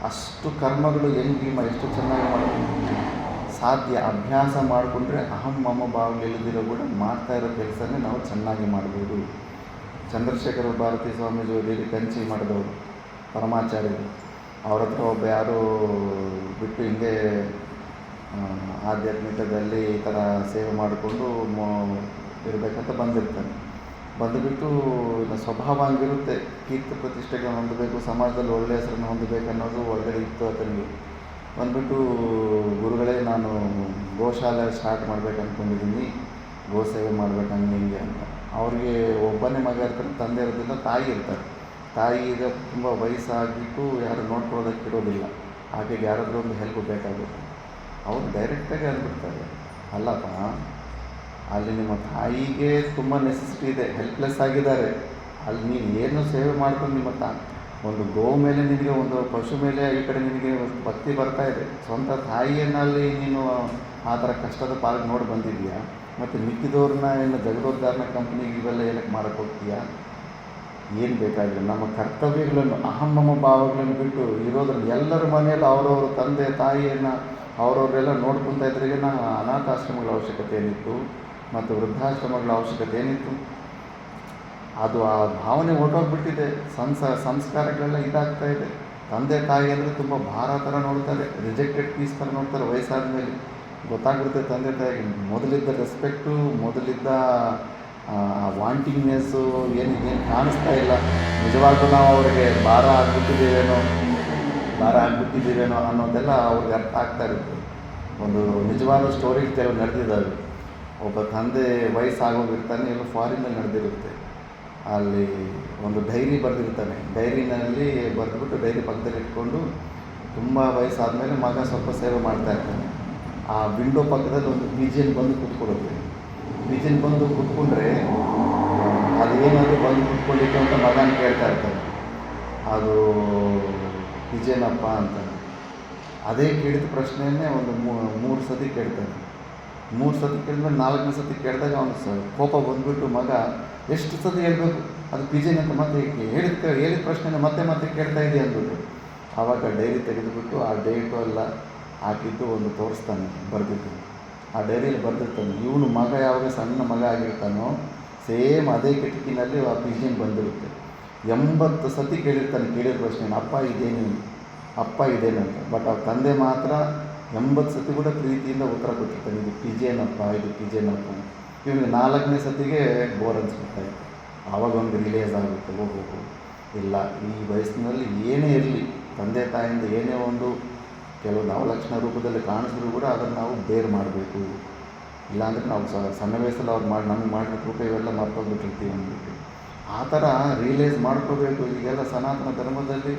ಅಷ್ಟು ಕರ್ಮಗಳು ಹೆಂಗೆ ಎಷ್ಟು ಚೆನ್ನಾಗಿ ಮಾಡೋದು ಸಾಧ್ಯ. ಅಭ್ಯಾಸ ಮಾಡಿಕೊಂಡ್ರೆ ಅಹಂ ಮಮ ಭಾವಗಳಿಲ್ಲದಿರೋ ಕೂಡ ಮಾಡ್ತಾ ಇರೋ ಕೆಲಸನೇ ನಾವು ಚೆನ್ನಾಗಿ ಮಾಡ್ಬೋದು. ಚಂದ್ರಶೇಖರ ಭಾರತಿ ಸ್ವಾಮೀಜಿ ಕಂಚಿ ಮಾಡಿದವರು ಪರಮಾಚಾರ್ಯರು, ಅವ್ರ ಹತ್ರ ಒಬ್ಬ ಯಾರು ಬಿಟ್ಟು ಹಿಂಗೆ ಆಧ್ಯಾತ್ಮಿಕದಲ್ಲಿ ಈ ಥರ ಸೇವೆ ಮಾಡಿಕೊಂಡು ಇರಬೇಕಂತ ಬಂದಿರ್ತಾನೆ. ಬಂದುಬಿಟ್ಟು ಸ್ವಭಾವ ಹಂಗಿರುತ್ತೆ, ಕೀರ್ತಿ ಪ್ರತಿಷ್ಠೆಗಳನ್ನು ಹೊಂದಬೇಕು, ಸಮಾಜದಲ್ಲಿ ಒಳ್ಳೆಯ ಹೆಸರನ್ನು ಹೊಂದಬೇಕು ಅನ್ನೋದು ಒಳಗಡೆ ಇತ್ತು ಆತನಿಗೆ. ಬಂದುಬಿಟ್ಟು ಗುರುಗಳೇ, ನಾನು ಗೋಶಾಲೆ ಸ್ಟಾರ್ಟ್ ಮಾಡ್ಬೇಕು ಅಂದ್ಕೊಂಡಿದ್ದೀನಿ, ಗೋ ಸೇವೆ ಮಾಡ್ಬೇಕು ಹಂಗೆ ಹಿಂಗೆ ಅಂತ. ಅವ್ರಿಗೆ ಒಬ್ಬನೇ ಮಗ ಇರ್ತಾರೆ, ತಂದೆ ಇರೋದಿಲ್ಲ, ತಾಯಿ ಇರ್ತಾರೆ. ತಾಯಿ ಈಗ ತುಂಬ ವಯಸ್ಸಾಗಿಬಿಟ್ಟು ಯಾರು ನೋಡ್ಕೊಳ್ಳೋದಕ್ಕೆ ಇರೋದಿಲ್ಲ, ಆಕೆಗೆ ಯಾರಾದರೂ ಒಂದು ಹೆಲ್ಪ್ ಬೇಕಾಗುತ್ತೆ. ಅವರು ಡೈರೆಕ್ಟಾಗಿ ಅಂದ್ಬಿಡ್ತಾರೆ, ಅಲ್ಲಪ್ಪ ಅಲ್ಲಿ ನಿಮ್ಮ ತಾಯಿಗೆ ತುಂಬ ನೆಸೆಸಿಟಿ ಇದೆ, ಹೆಲ್ಪ್ಲೆಸ್ ಆಗಿದ್ದಾರೆ, ಅಲ್ಲಿ ನೀನು ಏನು ಸೇವೆ ಮಾಡ್ಕೊಂಡು ನಿಮ್ಮ ಒಂದು ಗೋ ಮೇಲೆ ನಿನಗೆ, ಒಂದು ಪಶು ಮೇಲೆ ಈ ಕಡೆ ನಿನಗೆ ಭಕ್ತಿ ಬರ್ತಾ ಇದೆ, ಸ್ವಂತ ತಾಯಿಯನ್ನಲ್ಲಿ ನೀನು ಆ ಥರ ಕಷ್ಟದ ಪಾಲಿಗೆ ನೋಡಿ ಬಂದಿದೆಯಾ, ಮತ್ತು ಮಿಕ್ಕಿದವ್ರನ್ನ ಏನು ಜಗದೋದ್ಧಾರಣ ಕಂಪ್ನಿಗೆ ಇವೆಲ್ಲ ಏನಕ್ಕೆ ಮಾಡೋಕ್ಕೆ ಹೋಗ್ತೀಯಾ? ಏನು ಬೇಕಾಗಿಲ್ಲ. ನಮ್ಮ ಕರ್ತವ್ಯಗಳನ್ನು ಅಹಮ್ಮಮ ಭಾವಗಳನ್ನು ಬಿಟ್ಟು ಇರೋದ್ರಲ್ಲಿ ಎಲ್ಲರ ಮನೆಯಲ್ಲಿ ಅವರವರು ತಂದೆ ತಾಯಿಯನ್ನು ಅವರವರೆಲ್ಲ ನೋಡ್ಕೊತಾ ಇದ್ರಿಗೆ ನಾವು ಅನಾಥಾಶ್ರಮಗಳ ಅವಶ್ಯಕತೆ ಏನಿತ್ತು ಮತ್ತು ವೃದ್ಧಾಶ್ರಮಗಳ ಅವಶ್ಯಕತೆ ಏನಿತ್ತು, ಅದು ಆ ಭಾವನೆ ಹೊರಟೋಗ್ಬಿಟ್ಟಿದೆ. ಸಂಸ್ಕಾರಗಳೆಲ್ಲ ಇದಾಗ್ತಾ ಇದೆ. ತಂದೆ ತಾಯಿ ಅಂದರೆ ತುಂಬ ಭಾರ ಥರ ನೋಡ್ತಾರೆ, ರಿಜೆಕ್ಟೆಡ್ ಪೀಸ್ ಥರ ನೋಡ್ತಾರೆ. ವಯಸ್ಸಾದ ಮೇಲೆ ಗೊತ್ತಾಗ್ಬಿಡುತ್ತೆ ತಂದೆ ತಾಯಿಗೆ ಮೊದಲಿದ್ದ ರೆಸ್ಪೆಕ್ಟು, ಮೊದಲಿದ್ದ ವಾಂಟಿಂಗ್ನೆಸ್ಸು ಏನು ಕಾಣಿಸ್ತಾ ಇಲ್ಲ. ನಿಜವಾಗ್ಲೂ ನಾವು ಅವರಿಗೆ ಭಾರ ಆಗ್ಬಿಟ್ಟಿದ್ದೀವೇನೋ ಅನ್ನೋದೆಲ್ಲ ಅವ್ರಿಗೆ ಅರ್ಥ ಆಗ್ತಾ ಇರುತ್ತೆ. ಒಂದು ನಿಜವಾದ ಸ್ಟೋರಿ ಕೆಲವು ನಡೆದಿದ್ದಾವೆ. ಒಬ್ಬ ತಂದೆ ವಯಸ್ಸಾಗೋಗಿರ್ತಾನೆ, ಎಲ್ಲೋ ಫಾರಿನಲ್ಲಿ ನಡೆದಿರುತ್ತೆ. ಅಲ್ಲಿ ಒಂದು ಡೈರಿ ಬರೆದಿರ್ತಾನೆ. ಡೈರಿನಲ್ಲಿ ಬರೆದ್ಬಿಟ್ಟು ಡೈರಿ ಪಕ್ಕದಲ್ಲಿ ಇಟ್ಕೊಂಡು ತುಂಬ ವಯಸ್ಸಾದಮೇಲೆ ಮಗ ಸ್ವಲ್ಪ ಸೇವೆ ಮಾಡ್ತಾ ಇರ್ತಾನೆ. ಆ ವಿಂಡೋ ಪಕ್ಕದಲ್ಲಿ ಒಂದು ಪಿಜಿಯನ್ ಬಂದು ಕೂತ್ಕೊಳ್ಳುತ್ತೆ. ಪಿಜಿಯನ್ ಬಂದು ಕೂತ್ಕೊಂಡ್ರೆ ಅದೇನಾದರೂ ಬಂದು ಕೂತ್ಕೊಂಡಿತ್ತು ಅಂತ ಮಗನ ಕೇಳ್ತಾ ಇರ್ತಾನೆ. ಅದು ಪಿಜಿಯನಪ್ಪ ಅಂತ. ಅದೇ ಕೇಳಿದ ಪ್ರಶ್ನೆಯನ್ನೇ ಒಂದು 3 ಸತಿ ಕೇಳ್ತಾನೆ. 3 ಸತಿ ಕೇಳಿದ್ಮೇಲೆ 4ನೇ ಸತಿ ಕೇಳಿದಾಗ ಅವನು ಕೋಪ ಬಂದುಬಿಟ್ಟು, ಮಗ ಎಷ್ಟು ಸತಿ ಹೇಳ್ಬೇಕು, ಅದು ಪಿಜಿಯನ್ ಅಂತ ಮತ್ತೆ ಹೇಳಿದ ಪ್ರಶ್ನೆನ ಮತ್ತೆ ಕೇಳ್ತಾ ಇದೆಯಾ ಅಂದ್ಬಿಟ್ಟು. ಆವಾಗ ಡೈರಿ ತೆಗೆದುಬಿಟ್ಟು ಆ ಡೇಟು ಎಲ್ಲ ಹಾಕಿದ್ದು ಒಂದು ತೋರಿಸ್ತಾನೆ, ಬರೆದಿದ್ದು. ಆ ಡೈರಿಯಲ್ಲಿ ಬರೆದಿರ್ತಾನೆ, ಇವನು ಮಗ ಯಾವಾಗ ಸಣ್ಣ ಮಗ ಆಗಿರ್ತಾನೋ ಸೇಮ್ ಅದೇ ಕಿಟಕಿನಲ್ಲಿ ಆ ಪಿಜಿಯನ್ ಬಂದಿರುತ್ತೆ. 80 ಸತಿ ಕೇಳಿರ್ತಾನೆ ಕೇಳಿದ ಪ್ರಶ್ನೆ, ಅಪ್ಪ ಇದೇನಂತ. ಬಟ್ ಆ ತಂದೆ ಮಾತ್ರ 80 ಸತಿ ಕೂಡ ಪ್ರೀತಿಯಿಂದ ಉತ್ತರ ಕೊಟ್ಟಿರ್ತಾನೆ, ಇದು ಪಿಜಿಯನಪ್ಪ. ಇವನಿಗೆ 4ನೇ ಸತಿಗೆ ಬೋರ್ ಅನಿಸ್ಬಿಡ್ತಾಯಿತ್ತು. ಆವಾಗ ಒಂದು ರಿಲೈಸ್ ಆಗುತ್ತೆ, ಹೋಗ್ಬೇಕು ಇಲ್ಲ, ಈ ವಯಸ್ಸಿನಲ್ಲಿ ಏನೇ ಇರಲಿ ತಂದೆ ತಾಯಿಯಿಂದ ಏನೇ ಒಂದು ಕೆಲವೊಂದು ಅವಲಕ್ಷಣ ರೂಪದಲ್ಲಿ ಕಾಣಿಸಿದ್ರು ಕೂಡ ಅದನ್ನು ನಾವು ಬೇರ್ ಮಾಡಬೇಕು. ಇಲ್ಲಾಂದರೆ ನಾವು ಸಣ್ಣ ವಯಸ್ಸಲ್ಲಿ ಅವ್ರು ನಮಗೆ ಮಾಡಿದ ಕೃಪೆ ಇವೆಲ್ಲ ಮರ್ತೋಗ್ಬಿಟ್ಟಿರ್ತೀವಿ ಅಂದ್ಬಿಟ್ಟು ಆ ಥರ ರಿಯಲೈಸ್ ಮಾಡ್ಕೋಬೇಕು. ಈಗೆಲ್ಲ ಸನಾತನ ಧರ್ಮದಲ್ಲಿ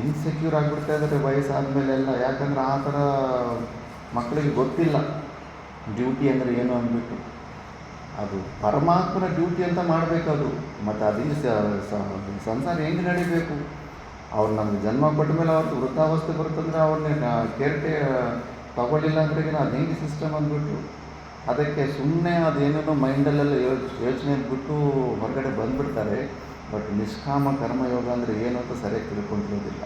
ಇನ್ಸೆಕ್ಯೂರ್ ಆಗಿಬಿಡ್ತಾ ಇದ್ದಾರೆ ವಯಸ್ಸಾದ ಮೇಲೆಲ್ಲ. ಯಾಕಂದರೆ ಆ ಥರ ಮಕ್ಕಳಿಗೆ ಗೊತ್ತಿಲ್ಲ ಡ್ಯೂಟಿ ಅಂದರೆ ಏನು ಅಂದ್ಬಿಟ್ಟು. ಅದು ಪರಮಾತ್ಮನ ಡ್ಯೂಟಿ ಅಂತ ಮಾಡಬೇಕದು. ಮತ್ತು ಅದು ಸಂಸಾರ ಹೆಂಗೆ ನಡಿಬೇಕು? ಅವ್ರು ನಮಗೆ ಜನ್ಮ ಕೊಟ್ಟ ಮೇಲೆ ಅವ್ರದ್ದು ವೃದ್ಧಾವಸ್ಥೆ ಬರುತ್ತಂದ್ರೆ ಅವ್ರನ್ನೇ ಕೇರ್ಟೆ ತಗೊಳ್ಳಿಲ್ಲ ಅಂದ್ರೆ ಅದು ಹೆಂಗೆ ಸಿಸ್ಟಮ್ ಅಂದ್ಬಿಟ್ಟು ಅದಕ್ಕೆ ಸುಮ್ಮನೆ ಅದೇನೇನೋ ಮೈಂಡಲ್ಲೆಲ್ಲ ಯೋಚನೆ ಬಿಟ್ಟು ಹೊರಗಡೆ ಬಂದುಬಿಡ್ತಾರೆ. ಬಟ್ ನಿಷ್ಕಾಮ ಕರ್ಮಯೋಗ ಅಂದರೆ ಏನು ಅಂತ ಸರಿಯಾಗಿ ತಿಳ್ಕೊಂಡಿರೋದಿಲ್ಲ.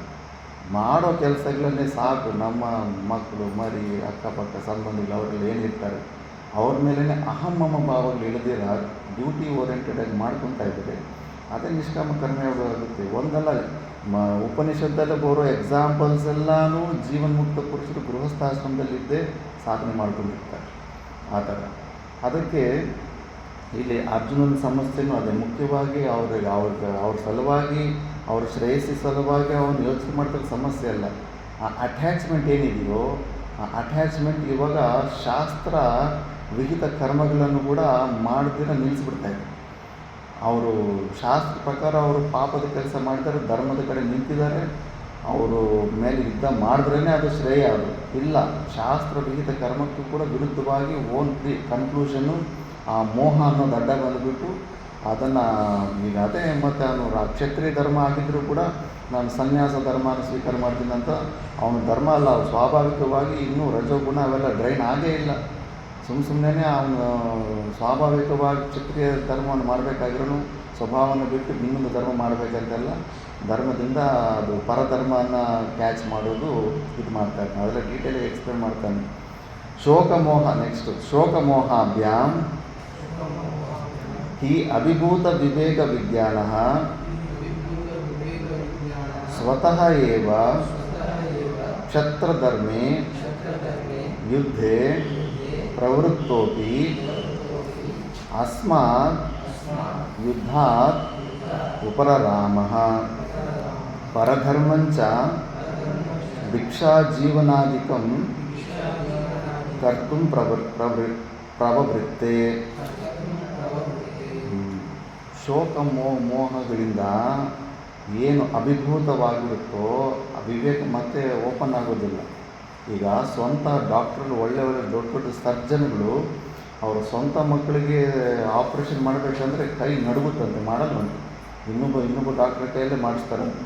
ಮಾಡೋ ಕೆಲಸಗಳನ್ನೇ ಸಾಕು. ನಮ್ಮ ಮಕ್ಕಳು ಮರಿ ಅಕ್ಕಪಕ್ಕ ಸಂಬಂಧಿಗಳು ಅವರೆಲ್ಲ ಏನಿರ್ತಾರೆ ಅವ್ರ ಮೇಲೇ ಅಹಮ್ಮಮ ಭಾವಗಳು ಇಳಿದಿರ ಡ್ಯೂಟಿ ಓರಿಯೆಂಟೆಡಾಗಿ ಮಾಡ್ಕೊತಾ ಇದ್ದಾರೆ. ಅದೇ ನಿಷ್ಕಾಮ ಕರ್ಮಯೋಗ ಆಗುತ್ತೆ. ಒಂದಲ್ಲ ಉಪನಿಷತ್ತಲ್ಲಿ ಬರೋ ಎಕ್ಸಾಂಪಲ್ಸ್ ಎಲ್ಲನೂ ಜೀವನ್ಮುಕ್ತ ಪುರುಷರು ಗೃಹಸ್ಥಾಶ್ರಮದಲ್ಲಿದ್ದೇ ಸಾಧನೆ ಮಾಡ್ಕೊಂಡಿರ್ತಾರೆ ಆ ಥರ. ಅದಕ್ಕೆ ಇಲ್ಲಿ ಅರ್ಜುನನ ಸಮಸ್ಯೆನೂ ಅದೇ. ಮುಖ್ಯವಾಗಿ ಅವ್ರ ಸಲುವಾಗಿ ಅವ್ರ ಶ್ರೇಯಸ್ಸಿ ಸಲುವಾಗಿ ಅವನು ಯೋಚನೆ ಮಾಡ್ತಕ್ಕ ಸಮಸ್ಯೆ ಅಲ್ಲ. ಆ ಅಟ್ಯಾಚ್ಮೆಂಟ್ ಏನಿದೆಯೋ ಆ ಅಟ್ಯಾಚ್ಮೆಂಟ್ ಇವಾಗ ಶಾಸ್ತ್ರ ವಿಹಿತ ಕರ್ಮಗಳನ್ನು ಕೂಡ ಮಾಡದಿರ ನಿಲ್ಲಿಸ್ಬಿಡ್ತಾಯಿದೆ. ಅವರು ಶಾಸ್ತ್ರ ಪ್ರಕಾರ ಅವರು ಪಾಪದ ಕೆಲಸ ಮಾಡ್ತಾರೆ, ಧರ್ಮದ ಕಡೆ ನಿಂತಿದ್ದಾರೆ, ಅವರು ಮೇಲೆ ಯುದ್ಧ ಮಾಡಿದ್ರೇ ಅದು ಶ್ರೇಯ. ಅದು ಇಲ್ಲ, ಶಾಸ್ತ್ರ ವಿಹಿತ ಕರ್ಮಕ್ಕೂ ಕೂಡ ವಿರುದ್ಧವಾಗಿ ಓನ್ ಕನ್ಕ್ಲೂಷನ್ನು ಆ ಮೋಹ ಅನ್ನೋದು ಅಡ್ಡ ಬಂದುಬಿಟ್ಟು ಅದನ್ನು ಈಗ ಅದೇ ಮತ್ತು ಅವನು ಕ್ಷತ್ರಿಯ ಧರ್ಮ ಆಗಿದ್ದರೂ ಕೂಡ ನಾನು ಸನ್ಯಾಸ ಧರ್ಮನ ಸ್ವೀಕಾರ ಮಾಡ್ತೀನಿ ಅಂತ ಅವನ ಧರ್ಮ ಅಲ್ಲ. ಸ್ವಾಭಾವಿಕವಾಗಿ ಇನ್ನೂ ರಜೋಗುಣ ಅವೆಲ್ಲ ಡ್ರೈನ್ ಆಗೇ ಇಲ್ಲ. ಸುಮ್ಮನೆ ಅವನು ಸ್ವಾಭಾವಿಕವಾಗಿ ಕ್ಷತ್ರಿಯ ಧರ್ಮವನ್ನು ಮಾಡಬೇಕಾದ್ರೂ ಸ್ವಭಾವವನ್ನು ಬಿಟ್ಟು ಇನ್ನೊಂದು ಧರ್ಮ ಮಾಡಬೇಕಂತೆಲ್ಲ ಧರ್ಮದಿಂದ ಅದು ಪರಧರ್ಮವನ್ನು ಕ್ಯಾಚ್ ಮಾಡೋದು ಇದು ಮಾಡ್ತಾನೆ. ಅದೆಲ್ಲ ಡೀಟೇಲಾಗಿ ಎಕ್ಸ್ಪ್ಲೇನ್ ಮಾಡ್ತಾನೆ. ಶೋಕಮೋಹ ನೆಕ್ಸ್ಟ್. ಶೋಕಮೋಹಾಭ್ಯಾಂ ಹಿ ಅಭಿಭೂತ ವಿವೇಕ ವಿಜ್ಞಾನ ಸ್ವತಃ ಏವ ಕ್ಷತ್ರಧರ್ಮೇ ಯುದ್ಧೇ ಪ್ರವೃತ್ತೋಪಿ ಅಸ್ಮಾತ್ ಯುದ್ಧಾತ್ ಉಪರರಾಮಃ ಪರಧರ್ಮಂಚ ಭಿಕ್ಷಾಜೀವನಾದಿಕಂ ಕರ್ತುಂ ಪ್ರವವೃತ್ತೆ. ಶೋಕ ಮೋಹಗಳಿಂದ ಏನು ಅಭಿಭೂತವಾಗಿರುತ್ತೋ ಆ ವಿವೇಕ ಮತ್ತೆ ಓಪನ್ ಆಗೋದಿಲ್ಲ. ಈಗ ಸ್ವಂತ ಡಾಕ್ಟ್ರು ಒಳ್ಳೆ ದೊಡ್ಡ ಸರ್ಜನ್ಗಳು ಅವರ ಸ್ವಂತ ಮಕ್ಕಳಿಗೆ ಆಪ್ರೇಷನ್ ಮಾಡಬೇಕಂದ್ರೆ ಕೈ ನಡುಗುತ್ತಂತೆ, ಮಾಡಲ್ವಂತೆ. ಇನ್ನೊಬ್ಬ ಡಾಕ್ಟ್ರ್ ಕೈಯಲ್ಲೇ ಮಾಡಿಸ್ತಾರಂತೆ.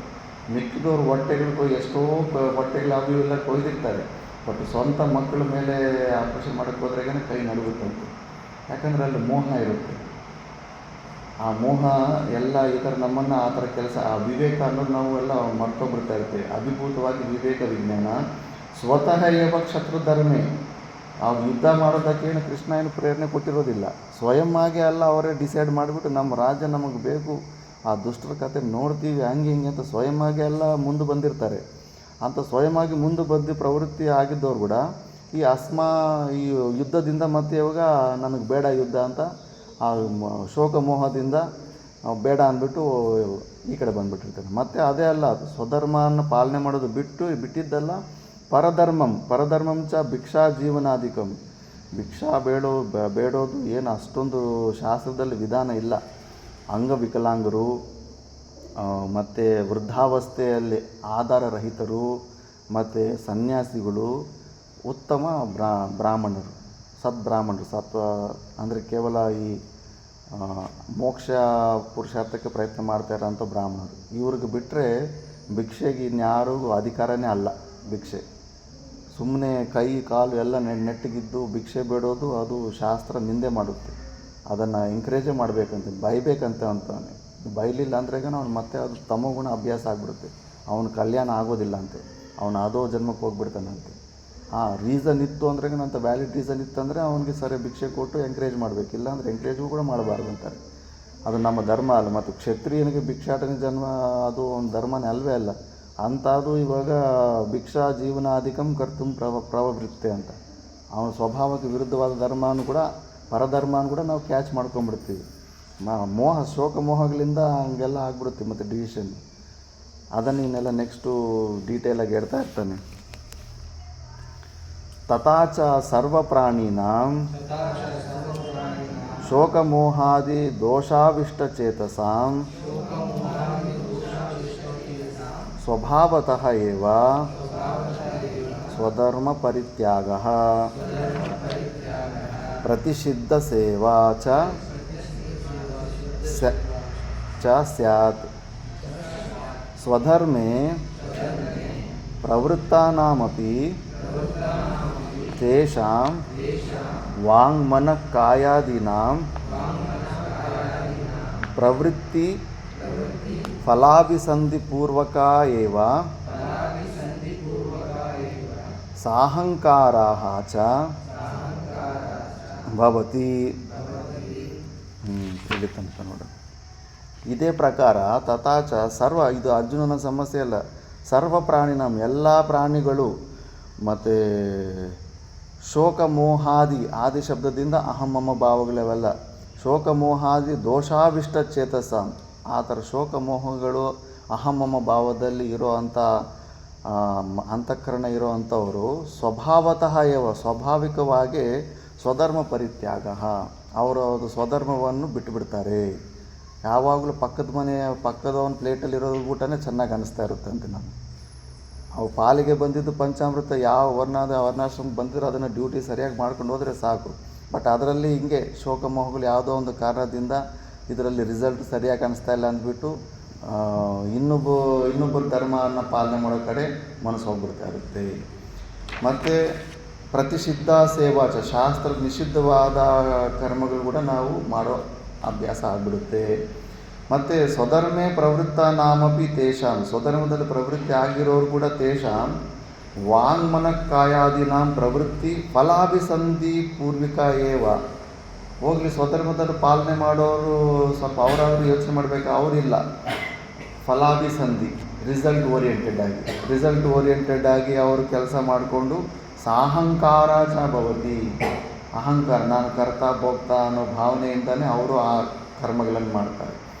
ಮಿಕ್ಕಿದವ್ರು ಹೊಟ್ಟೆಗಳು ಎಷ್ಟೋ ಹೊಟ್ಟೆಗಳು ಅವು ಇವೆಲ್ಲ ಕೊಯ್ದಿರ್ತಾರೆ. ಬಟ್ ಸ್ವಂತ ಮಕ್ಕಳ ಮೇಲೆ ಆಪ್ರೇಷನ್ ಮಾಡೋಕ್ಕೆ ಹೋದ್ರಾಗೇ ಕೈ ನಡುಗುತ್ತಂತೆ. ಯಾಕಂದರೆ ಅಲ್ಲಿ ಮೋಹ ಇರುತ್ತೆ. ಆ ಮೋಹ ಎಲ್ಲ ಈ ಥರ ನಮ್ಮನ್ನು ಆ ಥರ ಕೆಲಸ ಆ ವಿವೇಕ ಅನ್ನೋದು ನಾವು ಎಲ್ಲ ಮರ್ತೋಗ್ಬಿಡ್ತಾ ಇರ್ತೀವಿ. ಅಭಿಭೂತವಾಗಿ ವಿವೇಕ ವಿಜ್ಞಾನ ಸ್ವತಃ ಏವ ಕ್ಷತ್ರಧರ್ಮೇ. ಅವ್ರು ಯುದ್ಧ ಮಾಡೋದಕ್ಕೇನು ಕೃಷ್ಣ ಏನು ಪ್ರೇರಣೆ ಕೊಟ್ಟಿರೋದಿಲ್ಲ. ಸ್ವಯಂ ಆಗಿ ಅಲ್ಲ, ಅವರೇ ಡಿಸೈಡ್ ಮಾಡಿಬಿಟ್ಟು ನಮ್ಮ ರಾಜ್ಯ ನಮಗೆ ಬೇಕು, ಆ ದುಷ್ಟರ ಕತೆ ನೋಡ್ತೀವಿ ಹಂಗೆ ಹಿಂಗೆ ಅಂತ ಸ್ವಯಂ ಆಗಿ ಎಲ್ಲ ಮುಂದೆ ಬಂದಿರ್ತಾರೆ. ಅಂತ ಸ್ವಯಂ ಆಗಿ ಮುಂದೆ ಬಂದು ಪ್ರವೃತ್ತಿ ಆಗಿದ್ದವ್ರು ಕೂಡ ಈ ಯುದ್ಧದಿಂದ ಮತ್ತೆ ಇವಾಗ ನನಗೆ ಬೇಡ ಯುದ್ಧ ಅಂತ ಆ ಶೋಕಮೋಹದಿಂದ ಬೇಡ ಅಂದ್ಬಿಟ್ಟು ಈ ಕಡೆ ಬಂದುಬಿಟ್ಟಿರ್ತಾರೆ. ಮತ್ತು ಅದೇ ಅಲ್ಲ, ಸ್ವಧರ್ಮವನ್ನು ಪಾಲನೆ ಮಾಡೋದು ಬಿಟ್ಟಿದ್ದಲ್ಲ, ಪರಧರ್ಮಂಚ ಭಿಕ್ಷಾ ಜೀವನಾಧಿಕಂ. ಭಿಕ್ಷಾ ಬೇಡೋದು ಏನು ಅಷ್ಟೊಂದು ಶಾಸ್ತ್ರದಲ್ಲಿ ವಿಧಾನ ಇಲ್ಲ. ಅಂಗವಿಕಲಾಂಗರು ಮತ್ತು ವೃದ್ಧಾವಸ್ಥೆಯಲ್ಲಿ ಆಧಾರರಹಿತರು ಮತ್ತು ಸನ್ಯಾಸಿಗಳು ಉತ್ತಮ ಬ್ರಾಹ್ಮಣರು, ಸದ್ಬ್ರಾಹ್ಮಣರು. ಸತ್ವ ಅಂದರೆ ಕೇವಲ ಈ ಮೋಕ್ಷ ಪುರುಷಾರ್ಥಕ್ಕೆ ಪ್ರಯತ್ನ ಮಾಡ್ತಾಯಿರೋಂಥ ಬ್ರಾಹ್ಮಣರು. ಇವ್ರಿಗೆ ಬಿಟ್ಟರೆ ಭಿಕ್ಷೆಗೆ ಇನ್ಯಾರಿಗೂ ಅಧಿಕಾರನೇ ಅಲ್ಲ. ಭಿಕ್ಷೆ ಸುಮ್ಮನೆ ಕೈ ಕಾಲು ಎಲ್ಲ ನೆಟ್ಟಗಿದ್ದು ಭಿಕ್ಷೆ ಬೇಡೋದು ಅದು ಶಾಸ್ತ್ರ ನಿಂದೆ ಮಾಡುತ್ತೆ. ಅದನ್ನು ಎಂಕರೇಜೇ ಮಾಡಬೇಕಂತೆ, ಬೈಬೇಕಂತೆ ಅಂತಾನೆ. ಬೈಲಿಲ್ಲ ಅಂದ್ರೆ ಅವ್ನು ಮತ್ತೆ ಅದು ತಮೋಗುಣ ಅಭ್ಯಾಸ ಆಗಿಬಿಡುತ್ತೆ. ಅವನ ಕಲ್ಯಾಣ ಆಗೋದಿಲ್ಲ ಅಂತೆ, ಅವನು ಅದೋ ಜನ್ಮಕ್ಕೆ ಹೋಗ್ಬಿಡ್ತಾನಂತೆ. ರೀಸನ್ ಇತ್ತು ಅಂದ್ರೆ ಅಂತ ವ್ಯಾಲಿಡ್ ರೀಸನ್ ಇತ್ತಂದರೆ ಅವನಿಗೆ ಸರಿ ಭಿಕ್ಷೆ ಕೊಟ್ಟು ಎಂಕರೇಜ್ ಮಾಡಬೇಕು. ಇಲ್ಲ ಅಂದರೆ ಎಂಕರೇಜು ಕೂಡ ಮಾಡಬಾರ್ದು ಅಂತಾರೆ. ಅದು ನಮ್ಮ ಧರ್ಮ ಅಲ್ಲ. ಮತ್ತು ಕ್ಷತ್ರಿಯನಿಗೆ ಭಿಕ್ಷಾಟನೆ ಜನ್ಮ ಅದು ಒಂದು ಧರ್ಮನೇ ಅಲ್ವೇ ಅಲ್ಲ. ಅಂಥದ್ದು ಇವಾಗ ಭಿಕ್ಷಾ ಜೀವನಾಧಿಕಂ ಕರ್ತುಂ ಪ್ರವವೃತ್ತೆ ಅಂತ ಅವನ ಸ್ವಭಾವಕ್ಕೆ ವಿರುದ್ಧವಾದ ಧರ್ಮನೂ ಕೂಡ ಪರಧರ್ಮನೂ ಕೂಡ ನಾವು ಕ್ಯಾಚ್ ಮಾಡ್ಕೊಂಡ್ಬಿಡ್ತೀವಿ. ಮೋಹ ಶೋಕ ಮೋಹಗಳಿಂದ ಹಂಗೆಲ್ಲ ಆಗ್ಬಿಡುತ್ತೆ. ಮತ್ತು ಡಿವಿಷನ್ ಅದನ್ನು ಇನ್ನೆಲ್ಲ ನೆಕ್ಸ್ಟು ಡೀಟೇಲಾಗಿ ಹೇಳ್ತಾ ಇರ್ತಾನೆ. ತಥಾಚ ಸರ್ವಪ್ರಾಣೀನಾಂ ಶೋಕಮೋಹಾದಿ ದೋಷಾವಿಷ್ಟಚೇತಸಾಂ ಸ್ವಭಾವತಃ ಏವ ಸ್ವಧರ್ಮ ಪರಿತ್ಯಾಗಃ ಪ್ರತಿಷಿದ್ಧ ಸೇವಾ ಚ ಸ್ಯಾತ್. ಸ್ವಧರ್ಮೇ ಪ್ರವೃತ್ತಾನಾಮಪಿ ತೇಷಾಂ ವಾಂಗ್ಮನಃಕಾಯಾದೀನಾಂ ಪ್ರವೃತ್ತಿ ಫಲಾಭಿಸಂಧಿಪೂರ್ವಕಾ ಏವ ಸಾಹಂಕಾರಾಃ ಚ ಭವತಿ. ತಿಳಿತಂತ ನೋಡು. ಇದೇ ಪ್ರಕಾರ ತಥಾಚ ಸರ್ವ, ಇದು ಅರ್ಜುನನ ಸಮಸ್ಯೆ ಅಲ್ಲ, ಸರ್ವ ಪ್ರಾಣಿನಂ, ಎಲ್ಲ ಪ್ರಾಣಿಗಳು, ಮತ್ತು ಶೋಕಮೋಹಾದಿ, ಆದಿ ಶಬ್ದದಿಂದ ಅಹಮ್ಮಮ ಭಾವಗಳವೆಲ್ಲ, ಶೋಕಮೋಹಾದಿ ದೋಷಾವಿಷ್ಟ ಚೇತಸ, ಆ ಥರ ಶೋಕಮೋಹಗಳು ಅಹಮ್ಮಮ ಭಾವದಲ್ಲಿ ಇರೋ ಅಂಥ ಅಂತಃಕರಣ ಇರೋ ಅಂಥವರು ಸ್ವಭಾವತಃ ಸ್ವಾಭಾವಿಕವಾಗಿ ಸ್ವಧರ್ಮ ಪರಿತ್ಯಾಗ, ಅವರು ಸ್ವಧರ್ಮವನ್ನು ಬಿಟ್ಟುಬಿಡ್ತಾರೆ. ಯಾವಾಗಲೂ ಪಕ್ಕದವನ ಪ್ಲೇಟಲ್ಲಿರೋ ಊಟನೇ ಚೆನ್ನಾಗಿ ಅನ್ನಿಸ್ತಾ ಇರುತ್ತಂತೆ. ನಾನು ಅವು ಪಾಲಿಗೆ ಬಂದಿದ್ದು ಪಂಚಾಮೃತ ಯಾವ ವರ್ಣಾಶ್ರಮ ಬಂದಿರೋ ಅದನ್ನು ಡ್ಯೂಟಿ ಸರಿಯಾಗಿ ಮಾಡ್ಕೊಂಡು ಹೋದರೆ ಸಾಕು. ಬಟ್ ಅದರಲ್ಲಿ ಹಿಂಗೆ ಶೋಕಮೋಹಗಳು ಯಾವುದೋ ಒಂದು ಕಾರಣದಿಂದ ಇದರಲ್ಲಿ ರಿಸಲ್ಟ್ ಸರಿಯಾಗಿ ಕಾಣಿಸ್ತಾ ಇಲ್ಲ ಅಂದ್ಬಿಟ್ಟು ಇನ್ನೊಬ್ಬರ ಧರ್ಮವನ್ನು ಪಾಲನೆ ಮಾಡೋ ಕಡೆ ಮನಸ್ಸು ಹೋಗ್ಬಿಡ್ತಾ ಇರುತ್ತೆ. ಮತ್ತು ಪ್ರತಿಷಿದ್ಧ ಸೇವಾಚ, ಶಾಸ್ತ್ರ ನಿಷಿದ್ಧವಾದ ಕರ್ಮಗಳು ಕೂಡ ನಾವು ಮಾಡೋ ಅಭ್ಯಾಸ ಆಗಿಬಿಡುತ್ತೆ. ಮತ್ತು ಸ್ವಧರ್ಮೇ ಪ್ರವೃತ್ತ ನಾಮಪಿ ತೇಷಾಂ, ಸ್ವಧರ್ಮದಲ್ಲಿ ಪ್ರವೃತ್ತಿ ಆಗಿರೋರು ಕೂಡ ತೇಷಾಂ ವಾಂಗ್ಮನಃಕಾಯಾದೀನಾಂ ಪ್ರವೃತ್ತಿ ಫಲಾಭಿಸಂಧಿ ಪೂರ್ವಿಕಾ ಏವ. ಹೋಗಲಿ, ಸ್ವಧರ್ಮದಲ್ಲಿ ಪಾಲನೆ ಮಾಡೋರು ಸ್ವಲ್ಪ ಅವರಾದರೂ ಯೋಚನೆ ಮಾಡಬೇಕು, ಅವರಿಲ್ಲ. ಫಲಾಭಿಸಂಧಿ, ರಿಸಲ್ಟ್ ಓರಿಯೆಂಟೆಡ್ ಆಗಿ ಅವರು ಕೆಲಸ ಮಾಡಿಕೊಂಡು ಸಾಹಂಕಾರ ಚ ಭವತಿ, ಅಹಂಕಾರ, ನಾನು ಕರ್ತಾ ಭೋಗ್ತಾ ಅನ್ನೋ ಭಾವನೆಯಿಂದಲೇ ಅವರು ಆ ಕರ್ಮಗಳನ್ನು ಮಾಡ್ತಾರೆ.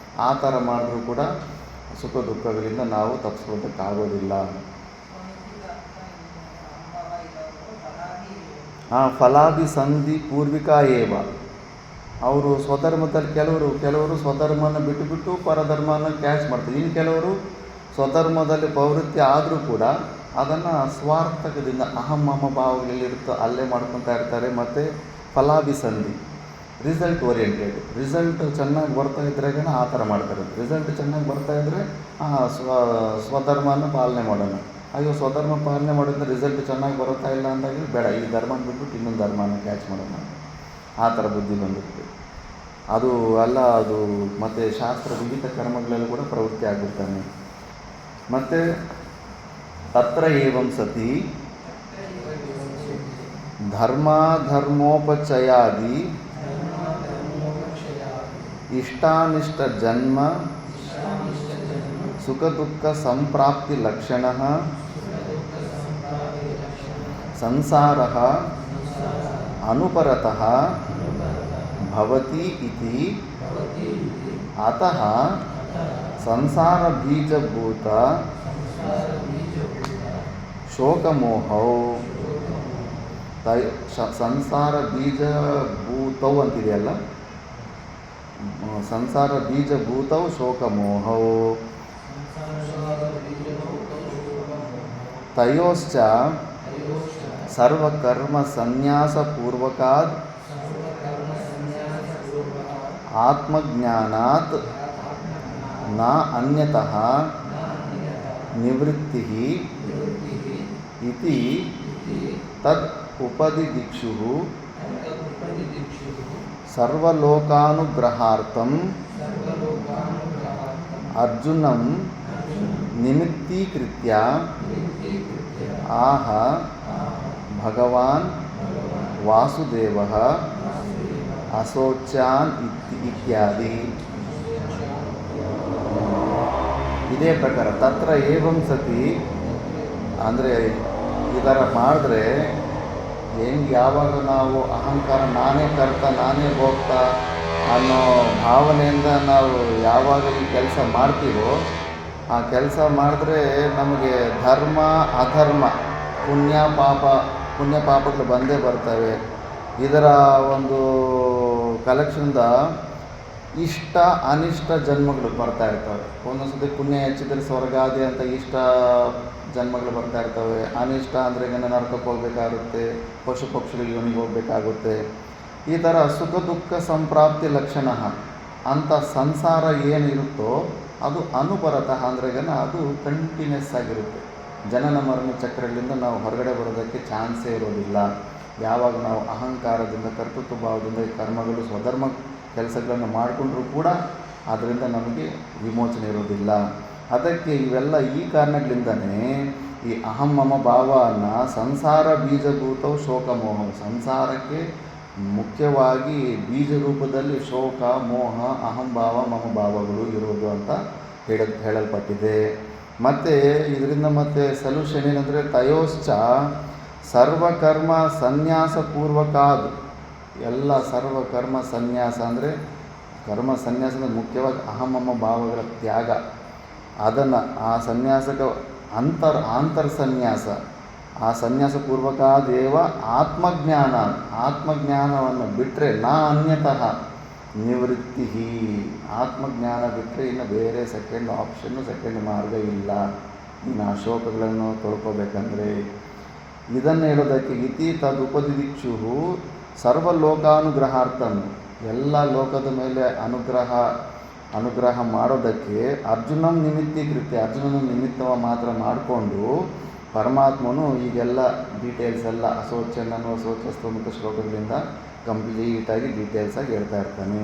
ಆ ಥರ ಮಾಡಿದ್ರೂ ಕೂಡ ಸುಖ ದುಃಖಗಳಿಂದ ನಾವು ತಪ್ಪಿಸ್ಕೊಳ್ಳೋದಕ್ಕಾಗೋದಿಲ್ಲ. ಫಲಾಭಿಸಂಧಿ ಪೂರ್ವಿಕಾ ಏವ, ಅವರು ಸ್ವಧರ್ಮದಲ್ಲಿ ಕೆಲವರು ಸ್ವಧರ್ಮನ ಬಿಟ್ಟು ಪರಧರ್ಮನ ಕ್ಯಾಚ್ ಮಾಡ್ತಾರೆ. ಇನ್ನು ಕೆಲವರು ಸ್ವಧರ್ಮದಲ್ಲಿ ಪ್ರವೃತ್ತಿ ಆದರೂ ಕೂಡ ಅದನ್ನು ಸ್ವಾರ್ಥಕದಿಂದ ಅಹಮ್ಮಮ ಭಾವಗಳಲ್ಲಿರುತ್ತೋ ಅಲ್ಲೇ ಮಾಡ್ಕೊತಾ ಇರ್ತಾರೆ. ಮತ್ತು ಫಲಾಭಿಸಂಧಿ, ರಿಸಲ್ಟ್ ಓರಿಯೆಂಟೆಡ್, ರಿಸಲ್ಟ್ ಚೆನ್ನಾಗಿ ಬರ್ತಾ ಇದ್ರಾಗ ಆ ಥರ ಮಾಡ್ತಾರೆ. ರಿಸಲ್ಟ್ ಚೆನ್ನಾಗಿ ಬರ್ತಾಯಿದ್ರೆ ಸ್ವಧರ್ಮನ ಪಾಲನೆ ಮಾಡೋಣ. ಅಯ್ಯೋ, ಸ್ವಧರ್ಮ ಪಾಲನೆ ಮಾಡೋದ್ರಿಂದ ರಿಸಲ್ಟ್ ಚೆನ್ನಾಗಿ ಬರುತ್ತಾ ಇಲ್ಲ ಅಂದಾಗ ಬೇಡ, ಈ ಧರ್ಮನ ಬಿಟ್ಬಿಟ್ಟು ಇನ್ನೊಂದು ಧರ್ಮನ ಕ್ಯಾಚ್ ಮಾಡೋಣ, ಆ ಥರ ಬುದ್ಧಿ ಬಂದಿರುತ್ತೆ. ಅದು ಅಲ್ಲ, ಅದು ಮತ್ತು ಶಾಸ್ತ್ರ ವಿವಿಧ ಕರ್ಮಗಳಲ್ಲೂ ಕೂಡ ಪ್ರವೃತ್ತಿ ಆಗಿರ್ತಾನೆ. ಮತ್ತು ತತ್ರ ಏವಂ ಸತಿ ಧರ್ಮೋಪಚಯಾದಿ ಇಷ್ಟಾನಿಷ್ಟ ಜನ್ಮ ಸುಖ ದುಃಖ ಸಂಪ್ರಾಪ್ತಿ ಲಕ್ಷಣ ಸಂಸಾರಃ ಅನುಪರತಃ ಭವತಿ ಇತಿ ಅತಃ ಸಂಸಾರ ಬೀಜಭೂತ ಶೋಕಮೋಹೌ ಸಂಸಾರ ಬೀಜಭೂತೌ ಅಂತಿದೆಯಲ್ಲ, ಸಂಸಾರ ಬೀಜಭೂತೌ ಶೋಕಮೋಹೌ ತಯೋಶ್ಚ ಸರ್ವಕರ್ಮ ಸನ್ಯಾಸಪೂರ್ವಕಾದ್ ಆತ್ಮಜ್ಞಾನಾತ್ ನ ಅನ್ಯತಃ ನಿವೃತ್ತಿಃ ಇತಿ ತದ್ ಉಪದಿದಿಕ್ಷುಃ ಸರ್ವಲೋಕಾನುಗ್ರಹಾರ್ಥಂ ಅರ್ಜುನಂ ನಿಮಿತ್ತೀಕೃತ್ಯ ಆಹ ಭಗವಾನ್ ವಾಸುದೇವಃ ಅಶೋಚ್ಯಾನ್ ಇತ್ಯಾದಿ. ಇದೇ ಪ್ರಕಾರ ತತ್ರ ಏವಂ ಸತಿ ಅಂದರೆ ಈ ಥರ ಮಾಡಿದ್ರೆ ಹೆಂಗೆ, ಯಾವಾಗ ನಾವು ಅಹಂಕಾರ, ನಾನೇ ಕರ್ತ ನಾನೇ ಭೋಗ್ತಾ ಅನ್ನೋ ಭಾವನೆಯಿಂದ ನಾವು ಯಾವಾಗ ಈ ಕೆಲಸ ಮಾಡ್ತೀವೋ, ಆ ಕೆಲಸ ಮಾಡಿದ್ರೆ ನಮಗೆ ಧರ್ಮ ಅಧರ್ಮ ಪುಣ್ಯ ಪಾಪಗಳು ಬಂದೇ ಬರ್ತವೆ. ಇದರ ಒಂದು ಕಲೆಕ್ಷನ್ದ ಇಷ್ಟ ಅನಿಷ್ಟ ಜನ್ಮಗಳು ಬರ್ತಾ ಇರ್ತವೆ. ಒಂದೊಂದು ಸತಿ ಪುಣ್ಯ ಹೆಚ್ಚಿದ್ರೆ ಸ್ವರ್ಗಾದಿ ಅಂತ ಇಷ್ಟ ಜನ್ಮಗಳು ಬರ್ತಾ ಇರ್ತವೆ. ಅನಿಷ್ಟ ಅಂದರೆ ನರಕಕ್ಕೆ ಹೋಗ್ಬೇಕಾಗುತ್ತೆ, ಪಶು ಪಕ್ಷಿಗಳಿಗೆ ಯೋನಿಗೆ ಹೋಗಬೇಕಾಗುತ್ತೆ. ಈ ಥರ ಸುಖ ದುಃಖ ಸಂಪ್ರಾಪ್ತಿ ಲಕ್ಷಣ ಅಂತ ಸಂಸಾರ ಏನಿರುತ್ತೋ ಅದು ಅನುಪರತಃ ಅಂದ್ರೆ ಅದು ಕಂಟಿನ್ಯೂಸ್ ಆಗಿರುತ್ತೆ. ಜನನ ಮರಣ ಚಕ್ರಗಳಿಂದ ನಾವು ಹೊರಗಡೆ ಬರೋದಕ್ಕೆ ಚಾನ್ಸೇ ಇರೋದಿಲ್ಲ. ಯಾವಾಗ ನಾವು ಅಹಂಕಾರದಿಂದ ಕರ್ತೃತ್ವ ಭಾವದಿಂದ ಈ ಕರ್ಮಗಳು ಸ್ವಧರ್ಮ ಕೆಲಸಗಳನ್ನು ಮಾಡಿಕೊಂಡ್ರೂ ಕೂಡ ಅದರಿಂದ ನಮಗೆ ವಿಮೋಚನೆ ಇರೋದಿಲ್ಲ. ಅದಕ್ಕೆ ಇವೆಲ್ಲ ಈ ಕಾರಣಗಳಿಂದನೇ ಈ ಅಹಂ ಮಮ ಭಾವನ ಸಂಸಾರ ಬೀಜಭೂತವು ಶೋಕ ಮೋಹ, ಸಂಸಾರಕ್ಕೆ ಮುಖ್ಯವಾಗಿ ಬೀಜ ರೂಪದಲ್ಲಿ ಶೋಕ ಮೋಹ ಅಹಂಭಾವ ಮಮ ಭಾವಗಳು ಇರೋದು ಅಂತ ಹೇಳಲ್ಪಟ್ಟಿದೆ. ಮತ್ತು ಇದರಿಂದ ಮತ್ತೆ ಸೊಲ್ಯೂಷನ್ ಏನಂದರೆ ತಯೋಶ್ಚ ಸರ್ವಕರ್ಮ ಸನ್ಯಾಸ ಪೂರ್ವಕಾದ್, ಎಲ್ಲ ಸರ್ವಕರ್ಮ ಸನ್ಯಾಸ ಅಂದರೆ ಕರ್ಮ ಸನ್ಯಾಸ ಅಂದರೆ ಮುಖ್ಯವಾಗಿ ಅಹಮಮ ಭಾವಗಳ ತ್ಯಾಗ, ಅದನ್ನು ಆ ಸನ್ಯಾಸಕ್ಕೆ ಅಂತರ್ಸನ್ಯಾಸ, ಆ ಸನ್ಯಾಸ ಪೂರ್ವಕಾದೇವ ಆತ್ಮಜ್ಞಾನವನ್ನು ಬಿಟ್ಟರೆ ನಾ ಅನ್ಯತಃ ನಿವೃತ್ತಿ. ಆತ್ಮಜ್ಞಾನ ಬಿಟ್ಟರೆ ಇನ್ನು ಬೇರೆ ಸೆಕೆಂಡ್ ಮಾರ್ಗ ಇಲ್ಲ. ಇನ್ನು ಆ ಶೋಕಗಳನ್ನು ತೊಳ್ಕೋಬೇಕಂದ್ರೆ ಇದನ್ನು ಹೇಳೋದಕ್ಕೆ ಇತಿ ತದುಪದಿದಿಕ್ಷು ಸರ್ವಲೋಕಾನುಗ್ರಹಾರ್ಥಂ, ಎಲ್ಲ ಲೋಕದ ಮೇಲೆ ಅನುಗ್ರಹ ಮಾಡೋದಕ್ಕೆ ಅರ್ಜುನನ ನಿಮಿತ್ತವ ಮಾತ್ರ ಮಾಡಿಕೊಂಡು ಪರಮಾತ್ಮನು ಈಗೆಲ್ಲ ಡೀಟೇಲ್ಸ್ ಎಲ್ಲ ಅಶೋಚನನು ಅಶೋಚಸ್ತು ಮತ್ತು ಶ್ಲೋಕಗಳಿಂದ ಕಂಪ್ಲೀಟಾಗಿ ಡೀಟೇಲ್ಸಾಗಿ ಹೇಳ್ತಾ ಇರ್ತಾನೆ.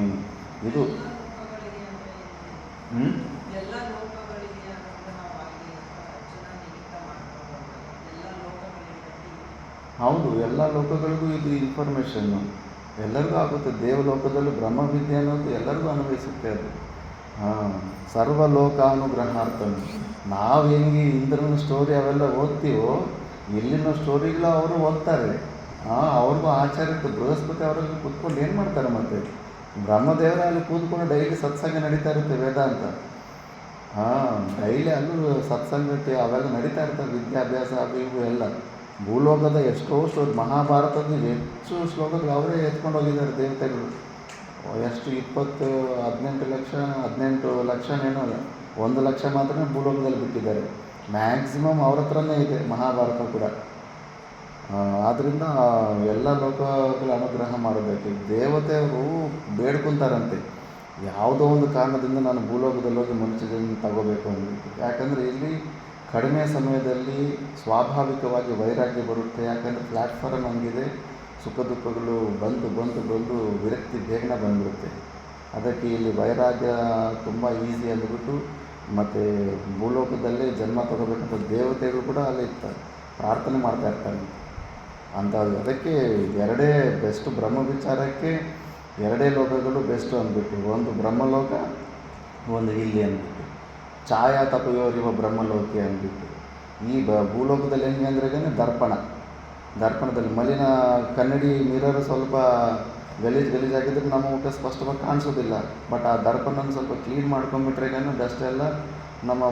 ಇದು ಹೌದು, ಎಲ್ಲ ಲೋಕಗಳಿಗೂ ಇದು ಇನ್ಫಾರ್ಮೇಷನ್ನು ಎಲ್ಲರಿಗೂ ಆಗುತ್ತೆ. ದೇವಲೋಕದಲ್ಲೂ ಬ್ರಹ್ಮವಿದ್ಯೆ ಅನ್ನೋದು ಎಲ್ಲರಿಗೂ ಅನ್ವಯಿಸುತ್ತೆ. ಅದು ಸರ್ವಲೋಕಾನುಗ್ರಹಾರ್ಥ. ನಾವು ಹೆಂಗೆ ಇಂದ್ರನ ಸ್ಟೋರಿ ಅವೆಲ್ಲ ಓದ್ತೀವೋ ಇಲ್ಲಿನ ಸ್ಟೋರಿಗಳು ಅವರು ಓದ್ತಾರೆ. ಅವ್ರಿಗೂ ಆಚಾರ್ಯಕ್ಕೆ ಬೃಹಸ್ಪತಿ ಅವರಲ್ಲಿ ಕೂತ್ಕೊಂಡು ಏನು ಮಾಡ್ತಾರೆ, ಮತ್ತು ಬ್ರಹ್ಮದೇವರ ಅಲ್ಲಿ ಕೂತ್ಕೊಂಡು ಡೈಲಿ ಸತ್ಸಂಗ ನಡೀತಾ ಇರುತ್ತೆ, ವೇದಾಂತ ಡೈಲಿ ಅಲ್ಲೂ ಸತ್ಸಂಗಕ್ಕೆ ಅವೆಲ್ಲ ನಡೀತಾ ಇರ್ತಾರೆ, ವಿದ್ಯಾಭ್ಯಾಸ ಅದು ಇವು ಎಲ್ಲ. ಭೂಲೋಕದ ಎಷ್ಟೋ ಮಹಾಭಾರತದ ಹೆಚ್ಚು ಶ್ಲೋಕಗಳು ಅವರೇ ಎತ್ಕೊಂಡು ಹೋಗಿದ್ದಾರೆ ದೇವತೆಗಳು. ಎಷ್ಟು 18 ಲಕ್ಷನೇನೋ 1 ಲಕ್ಷ ಮಾತ್ರ ಭೂಲೋಕದಲ್ಲಿ ಬಿಟ್ಟಿದ್ದಾರೆ. ಮ್ಯಾಕ್ಸಿಮಮ್ ಅವ್ರ ಹತ್ರನೇ ಇದೆ ಮಹಾಭಾರತ ಕೂಡ. ಆದ್ದರಿಂದ ಎಲ್ಲ ಲೋಕಗಳ ಅನುಗ್ರಹ ಮಾಡೋದಕ್ಕೆ ದೇವತೆಯವರು ಬೇಡ್ಕೊತಾರಂತೆ, ಯಾವುದೋ ಒಂದು ಕಾರಣದಿಂದ ನಾನು ಭೂಲೋಕದಲ್ಲಿ ಹೋಗಿ ಮನುಷ್ಯರನ್ನು ತಗೋಬೇಕು ಅಂದ್ಬಿಟ್ಟು. ಯಾಕಂದರೆ ಇಲ್ಲಿ ಕಡಿಮೆ ಸಮಯದಲ್ಲಿ ಸ್ವಾಭಾವಿಕವಾಗಿ ವೈರಾಗ್ಯ ಬರುತ್ತೆ. ಯಾಕಂದರೆ ಪ್ಲ್ಯಾಟ್ಫಾರ್ಮ್ ಹಂಗಿದೆ, ಸುಖ ದುಃಖಗಳು ಬಂದು ವಿರಕ್ತಿ ಬೇಗನೆ ಬಂದ್ಬಿಡುತ್ತೆ. ಅದಕ್ಕೆ ಇಲ್ಲಿ ವೈರಾಗ್ಯ ತುಂಬ ಈಸಿ ಅಂದ್ಬಿಟ್ಟು ಮತ್ತು ಭೂಲೋಕದಲ್ಲೇ ಜನ್ಮ ತಗೋಬೇಕಂತ ದೇವತೆಗಳು ಕೂಡ ಅಲ್ಲೇ ಇರ್ತಾರೆ, ಪ್ರಾರ್ಥನೆ ಮಾಡ್ತಾ ಇರ್ತಾರೆ ಅಂತ. ಅದಕ್ಕೆ ಎರಡೇ ಬೆಸ್ಟ್ ಬ್ರಹ್ಮ ವಿಚಾರಕ್ಕೆ, ಎರಡೇ ಲೋಕಗಳು ಬೆಸ್ಟು ಅಂದ್ಬಿಟ್ಟು, ಒಂದು ಬ್ರಹ್ಮಲೋಕ, ಒಂದು ಇಲ್ಲಿ ಅಂದ್ಬಿಟ್ಟು. ಛಾಯಾ ತಪಯೋರಿವ ಬ್ರಹ್ಮಲೋಕೆ ಅಂದ್ಬಿಟ್ಟು. ಈ ಭೂಲೋಕದಲ್ಲಿ ಹೆಂಗೆ ಅಂದ್ರೆ ದರ್ಪಣದಲ್ಲಿ ಮಲಿನ ಕನ್ನಡಿ ಮಿರರ್ ಸ್ವಲ್ಪ ಗಲೀಜಾಗಿದ್ರೆ ನಮ್ಮ ಮುಖ ಸ್ಪಷ್ಟವಾಗಿ ಕಾಣಿಸೋದಿಲ್ಲ. ಬಟ್ ಆ ದರ್ಪಣನ ಸ್ವಲ್ಪ ಕ್ಲೀನ್ ಮಾಡ್ಕೊಂಡ್ಬಿಟ್ರೆ ಡಸ್ಟ್ ಎಲ್ಲ ನಮ್ಮ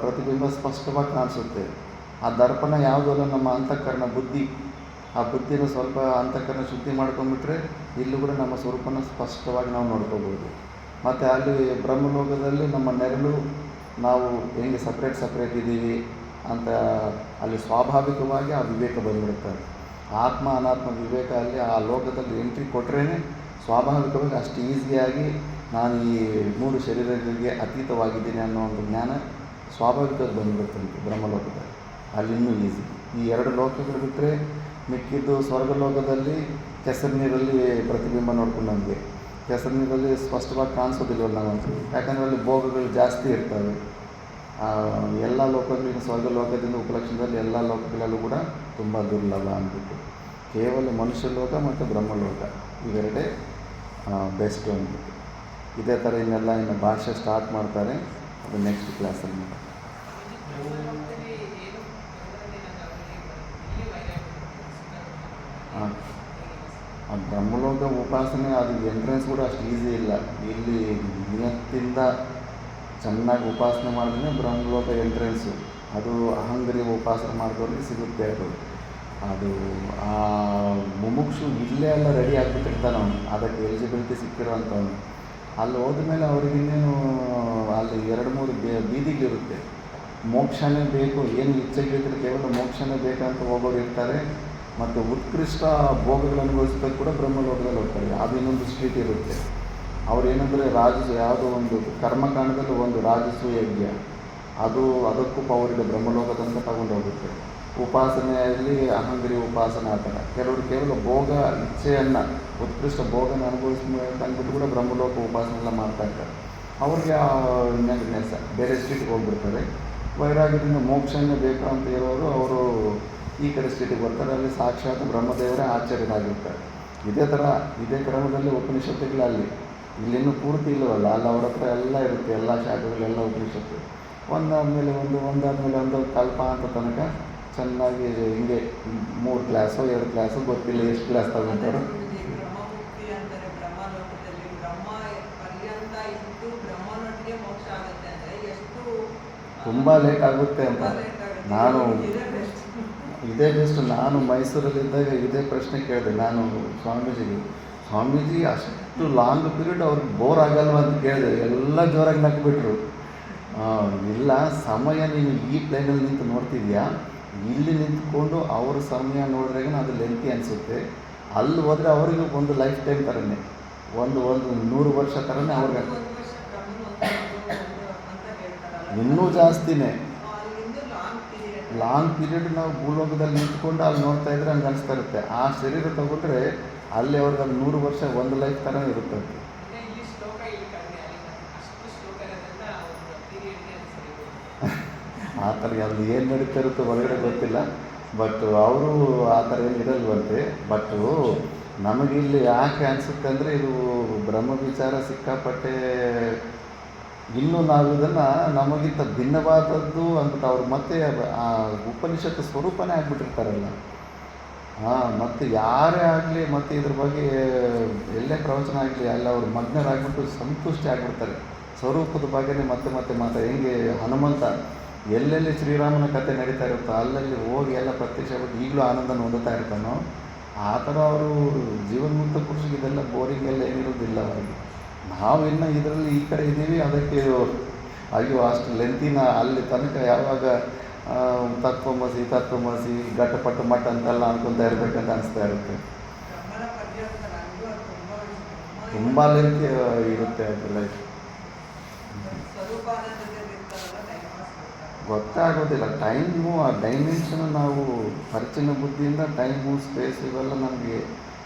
ಪ್ರತಿಬಿಂಬ ಸ್ಪಷ್ಟವಾಗಿ ಕಾಣಿಸುತ್ತೆ. ಆ ದರ್ಪಣ ಯಾವುದೂ ಅಲ್ಲ, ನಮ್ಮ ಅಂತಃಕರಣ ಬುದ್ಧಿ. ಆ ಬುದ್ಧಿನ ಸ್ವಲ್ಪ ಅಂತಃಕರಣ ಶುದ್ಧಿ ಮಾಡ್ಕೊಂಡ್ಬಿಟ್ರೆ ಇಲ್ಲೂ ಕೂಡ ನಮ್ಮ ಸ್ವರೂಪನ ಸ್ಪಷ್ಟವಾಗಿ ನಾವು ನೋಡ್ಕೋಬೋದು. ಮತ್ತು ಅಲ್ಲಿ ಬ್ರಹ್ಮಲೋಕದಲ್ಲಿ ನಮ್ಮ ನೆರಳು ನಾವು ಹೆಂಗೆ ಸಪ್ರೇಟ್ ಇದ್ದೀವಿ ಅಂತ ಅಲ್ಲಿ ಸ್ವಾಭಾವಿಕವಾಗಿ ಆ ವಿವೇಕ ಬಂದ್ಬಿಡುತ್ತದೆ. ಆತ್ಮ ಅನಾತ್ಮ ವಿವೇಕ ಅಲ್ಲಿ ಆ ಲೋಕದಲ್ಲಿ ಎಂಟ್ರಿ ಕೊಟ್ಟರೆ ಸ್ವಾಭಾವಿಕವಾಗಿ ಅಷ್ಟು ಈಸಿಯಾಗಿ ನಾನು ಈ 3 ಶರೀರಗಳಿಗೆ ಅತೀತವಾಗಿದ್ದೀನಿ ಅನ್ನೋ ಒಂದು ಜ್ಞಾನ ಸ್ವಾಭಾವಿಕವಾಗಿ ಬಂದ್ಬಿಡುತ್ತಂತೆ ಬ್ರಹ್ಮಲೋಕದಲ್ಲಿ. ಅಲ್ಲಿನ್ನೂ ಈಸಿ. ಈ 2 ಲೋಕಗಳು ಬಿಟ್ಟರೆ ಮಿಕ್ಕಿದ್ದು ಸ್ವರ್ಗಲೋಕದಲ್ಲಿ ಕೆಸರು ನೀರಲ್ಲಿ ಪ್ರತಿಬಿಂಬ ನೋಡ್ಕೊಂಡು ನಮಗೆ ಕೆಸರು ನೀರಲ್ಲಿ ಸ್ಪಷ್ಟವಾಗಿ ಕಾಣಿಸೋದಿಲ್ವಲ್ಲ ನಾವಂತೂ, ಯಾಕಂದರೆ ಅಲ್ಲಿ ಭೋಗಗಳು ಜಾಸ್ತಿ ಇರ್ತವೆ. ಎಲ್ಲ ಲೋಕಗಳಿಂದ ಸ್ವರ್ಗ ಲೋಕದಿಂದ ಉಪಲಕ್ಷಣದಲ್ಲಿ ಎಲ್ಲ ಲೋಕಗಳಲ್ಲೂ ಕೂಡ ತುಂಬ ದುರ್ಲಭ ಅಂದ್ಬಿಟ್ಟು ಕೇವಲ ಮನುಷ್ಯ ಲೋಕ ಮತ್ತು ಬ್ರಹ್ಮಲೋಕ ಇವೆರಡೇ ಬೆಸ್ಟ್ ಅಂದ್ಬಿಟ್ಟು. ಇದೇ ಥರ ಇನ್ನು ಭಾಷೆ ಸ್ಟಾರ್ಟ್ ಮಾಡ್ತಾರೆ, ಅದು ನೆಕ್ಸ್ಟ್ ಕ್ಲಾಸಲ್ಲಿ. ಆ ಬ್ರಹ್ಮಲೋಕ ಉಪಾಸನೆ ಅದು ಎಂಟ್ರೆನ್ಸ್ ಕೂಡ ಅಷ್ಟು ಈಸಿ ಇಲ್ಲ. ಇಲ್ಲಿ ನಿಯತ್ತಿಂದ ಚೆನ್ನಾಗಿ ಉಪಾಸನೆ ಮಾಡಿದ್ರೆ ಬ್ರಹ್ಮಲೋಕ ಎಂಟ್ರೆನ್ಸು. ಅದು ಅಹಂಗರಿ ಉಪಾಸನೆ ಮಾಡಿದವ್ರಿಗೆ ಸಿಗುತ್ತೆ. ಅದು ಆ ಮುಮುಕ್ಷು ಇಲ್ಲೇ ಎಲ್ಲ ರೆಡಿ ಆಗಿಬಿಟ್ಟಿರ್ತಾನೆ ಅವನು, ಅದಕ್ಕೆ ಎಲಿಜಿಬಿಲಿಟಿ ಸಿಕ್ಕಿರೋವಂಥವನು. ಅಲ್ಲಿ ಹೋದ್ಮೇಲೆ ಅವ್ರಿಗಿನ್ನೇನು ಅಲ್ಲಿ 2-3 ಬೀದಿಗಳಿರುತ್ತೆ. ಮೋಕ್ಷನೇ ಬೇಕು, ಏನು ಇಚ್ಛೆಗಳಿದ್ರೆ ಕೇವಲ ಮೋಕ್ಷನೇ ಬೇಕಂತ ಹೋಗೋರು ಇರ್ತಾರೆ. ಮತ್ತು ಉತ್ಕೃಷ್ಟ ಭೋಗಗಳನ್ನು ಅನುಭವಿಸಿದಾಗ ಕೂಡ ಬ್ರಹ್ಮಲೋಕದಲ್ಲಿ ಹೋಗ್ತಾರೆ. ಅದು ಇನ್ನೊಂದು ಸ್ಟ್ರೀಟ್ ಇರುತ್ತೆ. ಅವ್ರು ಏನಂದರೆ ಯಾವುದೋ ಒಂದು ಕರ್ಮಕಾಂಡದಲ್ಲಿ ಒಂದು ರಾಜಸೂಯ ಯಜ್ಞ, ಅದಕ್ಕೂ ಪವರ್ ಇದೆ, ಬ್ರಹ್ಮಲೋಕ ತನಕ ತಗೊಂಡು ಹೋಗುತ್ತೆ. ಉಪಾಸನೆಯಲ್ಲಿ ಅಹಂಗಿರಿ ಉಪಾಸನೆ ಆ ಥರ. ಕೆಲವರು ಕೇವಲ ಭೋಗ ಇಚ್ಛೆಯನ್ನು, ಉತ್ಕೃಷ್ಟ ಭೋಗನ ಅನುಭವಿಸ್ಬೇಕಂದ್ಬಿಟ್ಟು ಕೂಡ ಬ್ರಹ್ಮಲೋಕ ಉಪಾಸನೆ ಎಲ್ಲ ಮಾಡ್ತಾ ಇರ್ತಾರೆ. ಅವ್ರಿಗೆ ನೆಸ ಬೇರೆ ಸ್ಟ್ರೀಟಿಗೆ ಹೋಗ್ಬಿಡ್ತಾರೆ. ವೈರಾಗ್ಯದಿಂದ ಮೋಕ್ಷನೇ ಬೇಕು ಅಂತ ಹೇಳೋರು ಅವರು ಈ ಕಡೆ ಸ್ಟ್ರೀಟಿಗೆ ಬರ್ತಾರೆ. ಅಲ್ಲಿ ಸಾಕ್ಷಾತ್ ಬ್ರಹ್ಮದೇವರೇ ಆಚಾರ್ಯರಾಗಿರ್ತಾರೆ. ಇದೇ ಕ್ರಮದಲ್ಲಿ ಉಪನಿಷತ್ತುಗಳಲ್ಲಿ ಇಲ್ಲಿನ್ನೂ ಪೂರ್ತಿ ಇಲ್ಲವಲ್ಲ, ಅಲ್ಲಿ ಅವ್ರ ಹತ್ರ ಎಲ್ಲ ಇರುತ್ತೆ, ಎಲ್ಲ ಶಾಖಗಳೆಲ್ಲ ಉಪನಿಷತ್ತು ಒಂದಾದಮೇಲೆ ಒಂದು ಕಲ್ಪ ಅಂತ ತನಕ ಚೆನ್ನಾಗಿ ಹಿಂಗೆ 3 ಕ್ಲಾಸೋ 2 ಕ್ಲಾಸು ಗೊತ್ತಿಲ್ಲ ಎಷ್ಟು ಕ್ಲಾಸ್ ತಗೊಂತಾರೆ. ತುಂಬ ಲೇಟ್ ಆಗುತ್ತೆ ಅಂತ ಇದೇ ಬೆಸ್ಟ್. ನಾನು ಮೈಸೂರಲ್ಲಿದ್ದಾಗ ಇದೇ ಪ್ರಶ್ನೆ ಕೇಳಿದೆ ನಾನು ಸ್ವಾಮೀಜಿ ಅಷ್ಟು ಲಾಂಗ್ ಪೀರಿಯಡ್ ಅವ್ರಿಗೆ ಬೋರ್ ಆಗಲ್ವ ಅಂತ ಕೇಳಿದೆ. ಎಲ್ಲ ಜೋರಾಗಿ ನಕ್ಬಿಟ್ರು. ಇಲ್ಲ, ಸಮಯ ನೀನು ಈ ಪ್ಲೇನಲ್ಲಿ ನಿಂತು ನೋಡ್ತಿದ್ಯಾ, ಇಲ್ಲಿ ನಿಂತ್ಕೊಂಡು ಅವ್ರ ಸಮಯ ನೋಡಿದ್ರಾಗ ಅದು ಲೆಂತಿ ಅನಿಸುತ್ತೆ. ಅಲ್ಲಿ ಹೋದರೆ ಅವರಿಗೂ ಒಂದು ಲೈಫ್ ಟೈಮ್ ಥರನೇ, ಒಂದು 100 ವರ್ಷ ಥರನೇ ಅವ್ರಿಗೆ, ಇನ್ನೂ ಜಾಸ್ತಿನೇ ಲಾಂಗ್ ಪೀರಿಯಡ್. ನಾವು ಭೂಲೋಕದಲ್ಲಿ ನಿಂತ್ಕೊಂಡು ಅಲ್ಲಿ ನೋಡ್ತಾ ಇದ್ರೆ ಹಂಗೆ ಅನಿಸ್ತಾ ಇರುತ್ತೆ. ಆ ಶರೀರ ತಗೊಂಡ್ರೆ ಅಲ್ಲಿ ಅವ್ರಿಗೆ ಅದು 100 ವರ್ಷ ಒಂದು ಲೈಫ್ ಥರ ಇರುತ್ತೆ. ಆ ಥರ ಅದು ಏನು ನಡೀತಾ ಇರುತ್ತೋ ಹೊರಗಡೆ ಗೊತ್ತಿಲ್ಲ. ಬಟ್ ಅವರು ಆ ಥರ ಏನು ಇರಲ್ವಂತೆ. ಬಟ್ ನಮಗಿಲ್ಲಿ ಯಾಕೆ ಅನಿಸುತ್ತೆ ಅಂದರೆ ಇದು ಬ್ರಹ್ಮ ವಿಚಾರ ಸಿಕ್ಕಾಪಟ್ಟೆ, ಇನ್ನೂ ನಾವು ಇದನ್ನು ನಮಗಿಂತ ಭಿನ್ನವಾದದ್ದು ಅಂದ್ಬಿಟ್ಟು ಅವ್ರು ಮತ್ತೆ ಆ ಉಪನಿಷತ್ತು ಸ್ವರೂಪನೇ ಆಗಿಬಿಟ್ಟಿರ್ತಾರಲ್ಲ. ಮತ್ತು ಯಾರೇ ಆಗಲಿ ಮತ್ತು ಇದ್ರ ಬಗ್ಗೆ ಎಲ್ಲೇ ಪ್ರವಚನ ಆಗಲಿ ಅಲ್ಲಿ ಅವರು ಮಗ್ನರಾಗ್ಬಿಟ್ಟು ಸಂತುಷ್ಟಿ ಆಗಿಬಿಡ್ತಾರೆ. ಸ್ವರೂಪದ ಬಗ್ಗೆನೇ ಮತ್ತೆ ಹೆಂಗೆ ಹನುಮಂತ ಎಲ್ಲೆಲ್ಲಿ ಶ್ರೀರಾಮನ ಕಥೆ ನಡೀತಾ ಇರುತ್ತೋ ಅಲ್ಲಲ್ಲಿ ಹೋಗಿ ಎಲ್ಲ ಪ್ರತ್ಯಕ್ಷ ಈಗಲೂ ಆನಂದನ ಹೊಂದುತ್ತಾ ಇರ್ತಾನೋ ಆ ಥರ ಅವರು ಜೀವನ್ಮುಕ್ತ ಪುರುಷರಿಗೆ ಇದೆಲ್ಲ ಬೋರಿಂಗ್ ಎಲ್ಲ ಏನಿರೋದಿಲ್ಲ ಅವರಿಗೆ. ನಾವು ಇನ್ನೂ ಇದರಲ್ಲಿ ಈ ಕಡೆ ಇದ್ದೀವಿ, ಅದಕ್ಕೆ ಅಯ್ಯೋ ಅಷ್ಟು ಲೆಂತಿನ ಅಲ್ಲಿ ತನಕ ಯಾವಾಗ ತತ್ವಮಸಿ ಘಟಪಟ ಮಠ ಅಂತೆಲ್ಲ ಅನ್ಕೊತಾ ಇರಬೇಕಂತ ಅನಿಸ್ತಾ ಇರುತ್ತೆ. ತುಂಬ ಲೆಂತಿ ಇರುತ್ತೆ ಅದು ಲೈಫ್. ಗೊತ್ತಾಗೋದಿಲ್ಲ ಟೈಮು, ಆ ಡೈಮೆನ್ಷನ್ ನಾವು ಖರ್ಚಿನ ಬುದ್ಧಿಯಿಂದ ಟೈಮು ಸ್ಪೇಸ್ ಇವೆಲ್ಲ ನಮಗೆ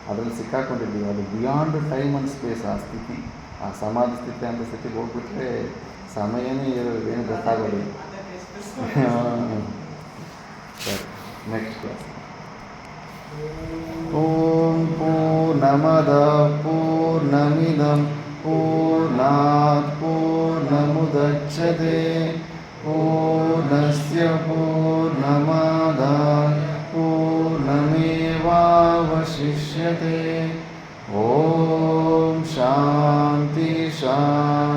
ಅದರಲ್ಲಿ ಸಿಕ್ಕಾಕೊಂಡಿದ್ದೀವಿ. ಅದು ಬಿಯಾಂಡ್ ಟೈಮ್ ಆ್ಯಂಡ್ ಸ್ಪೇಸ್ ಆ ಸ್ಥಿತಿ, ಆ ಸಮಾಧಿ ಸ್ಥಿತಿ ಅಂತ ಸ್ಥಿತಿಗೆ ಹೋಗ್ಬಿಟ್ರೆ ಸಮಯನೇ ಏನು ಗೊತ್ತಾಗೋದಿಲ್ಲ. ಸರಿ, ನೆಕ್ಸ್ಟ್ ಕ್ಲಾಸ್. ಓಂ ಪೂರ್ಣಮದ ಪೂರ್ಣಮಿದಂ ಪೂರ್ಣಾತ್ ಪೂರ್ಣಮುದಚ್ಯತೆ ಪೂರ್ಣಸ್ಯ ಪೂರ್ಣಮಾದಾಯ ಪೂರ್ಣಮೇವಾವಶಿಷ್ಯತೆ. ಓಂ ಶಾಂತಿ ಶಾಂತಿ.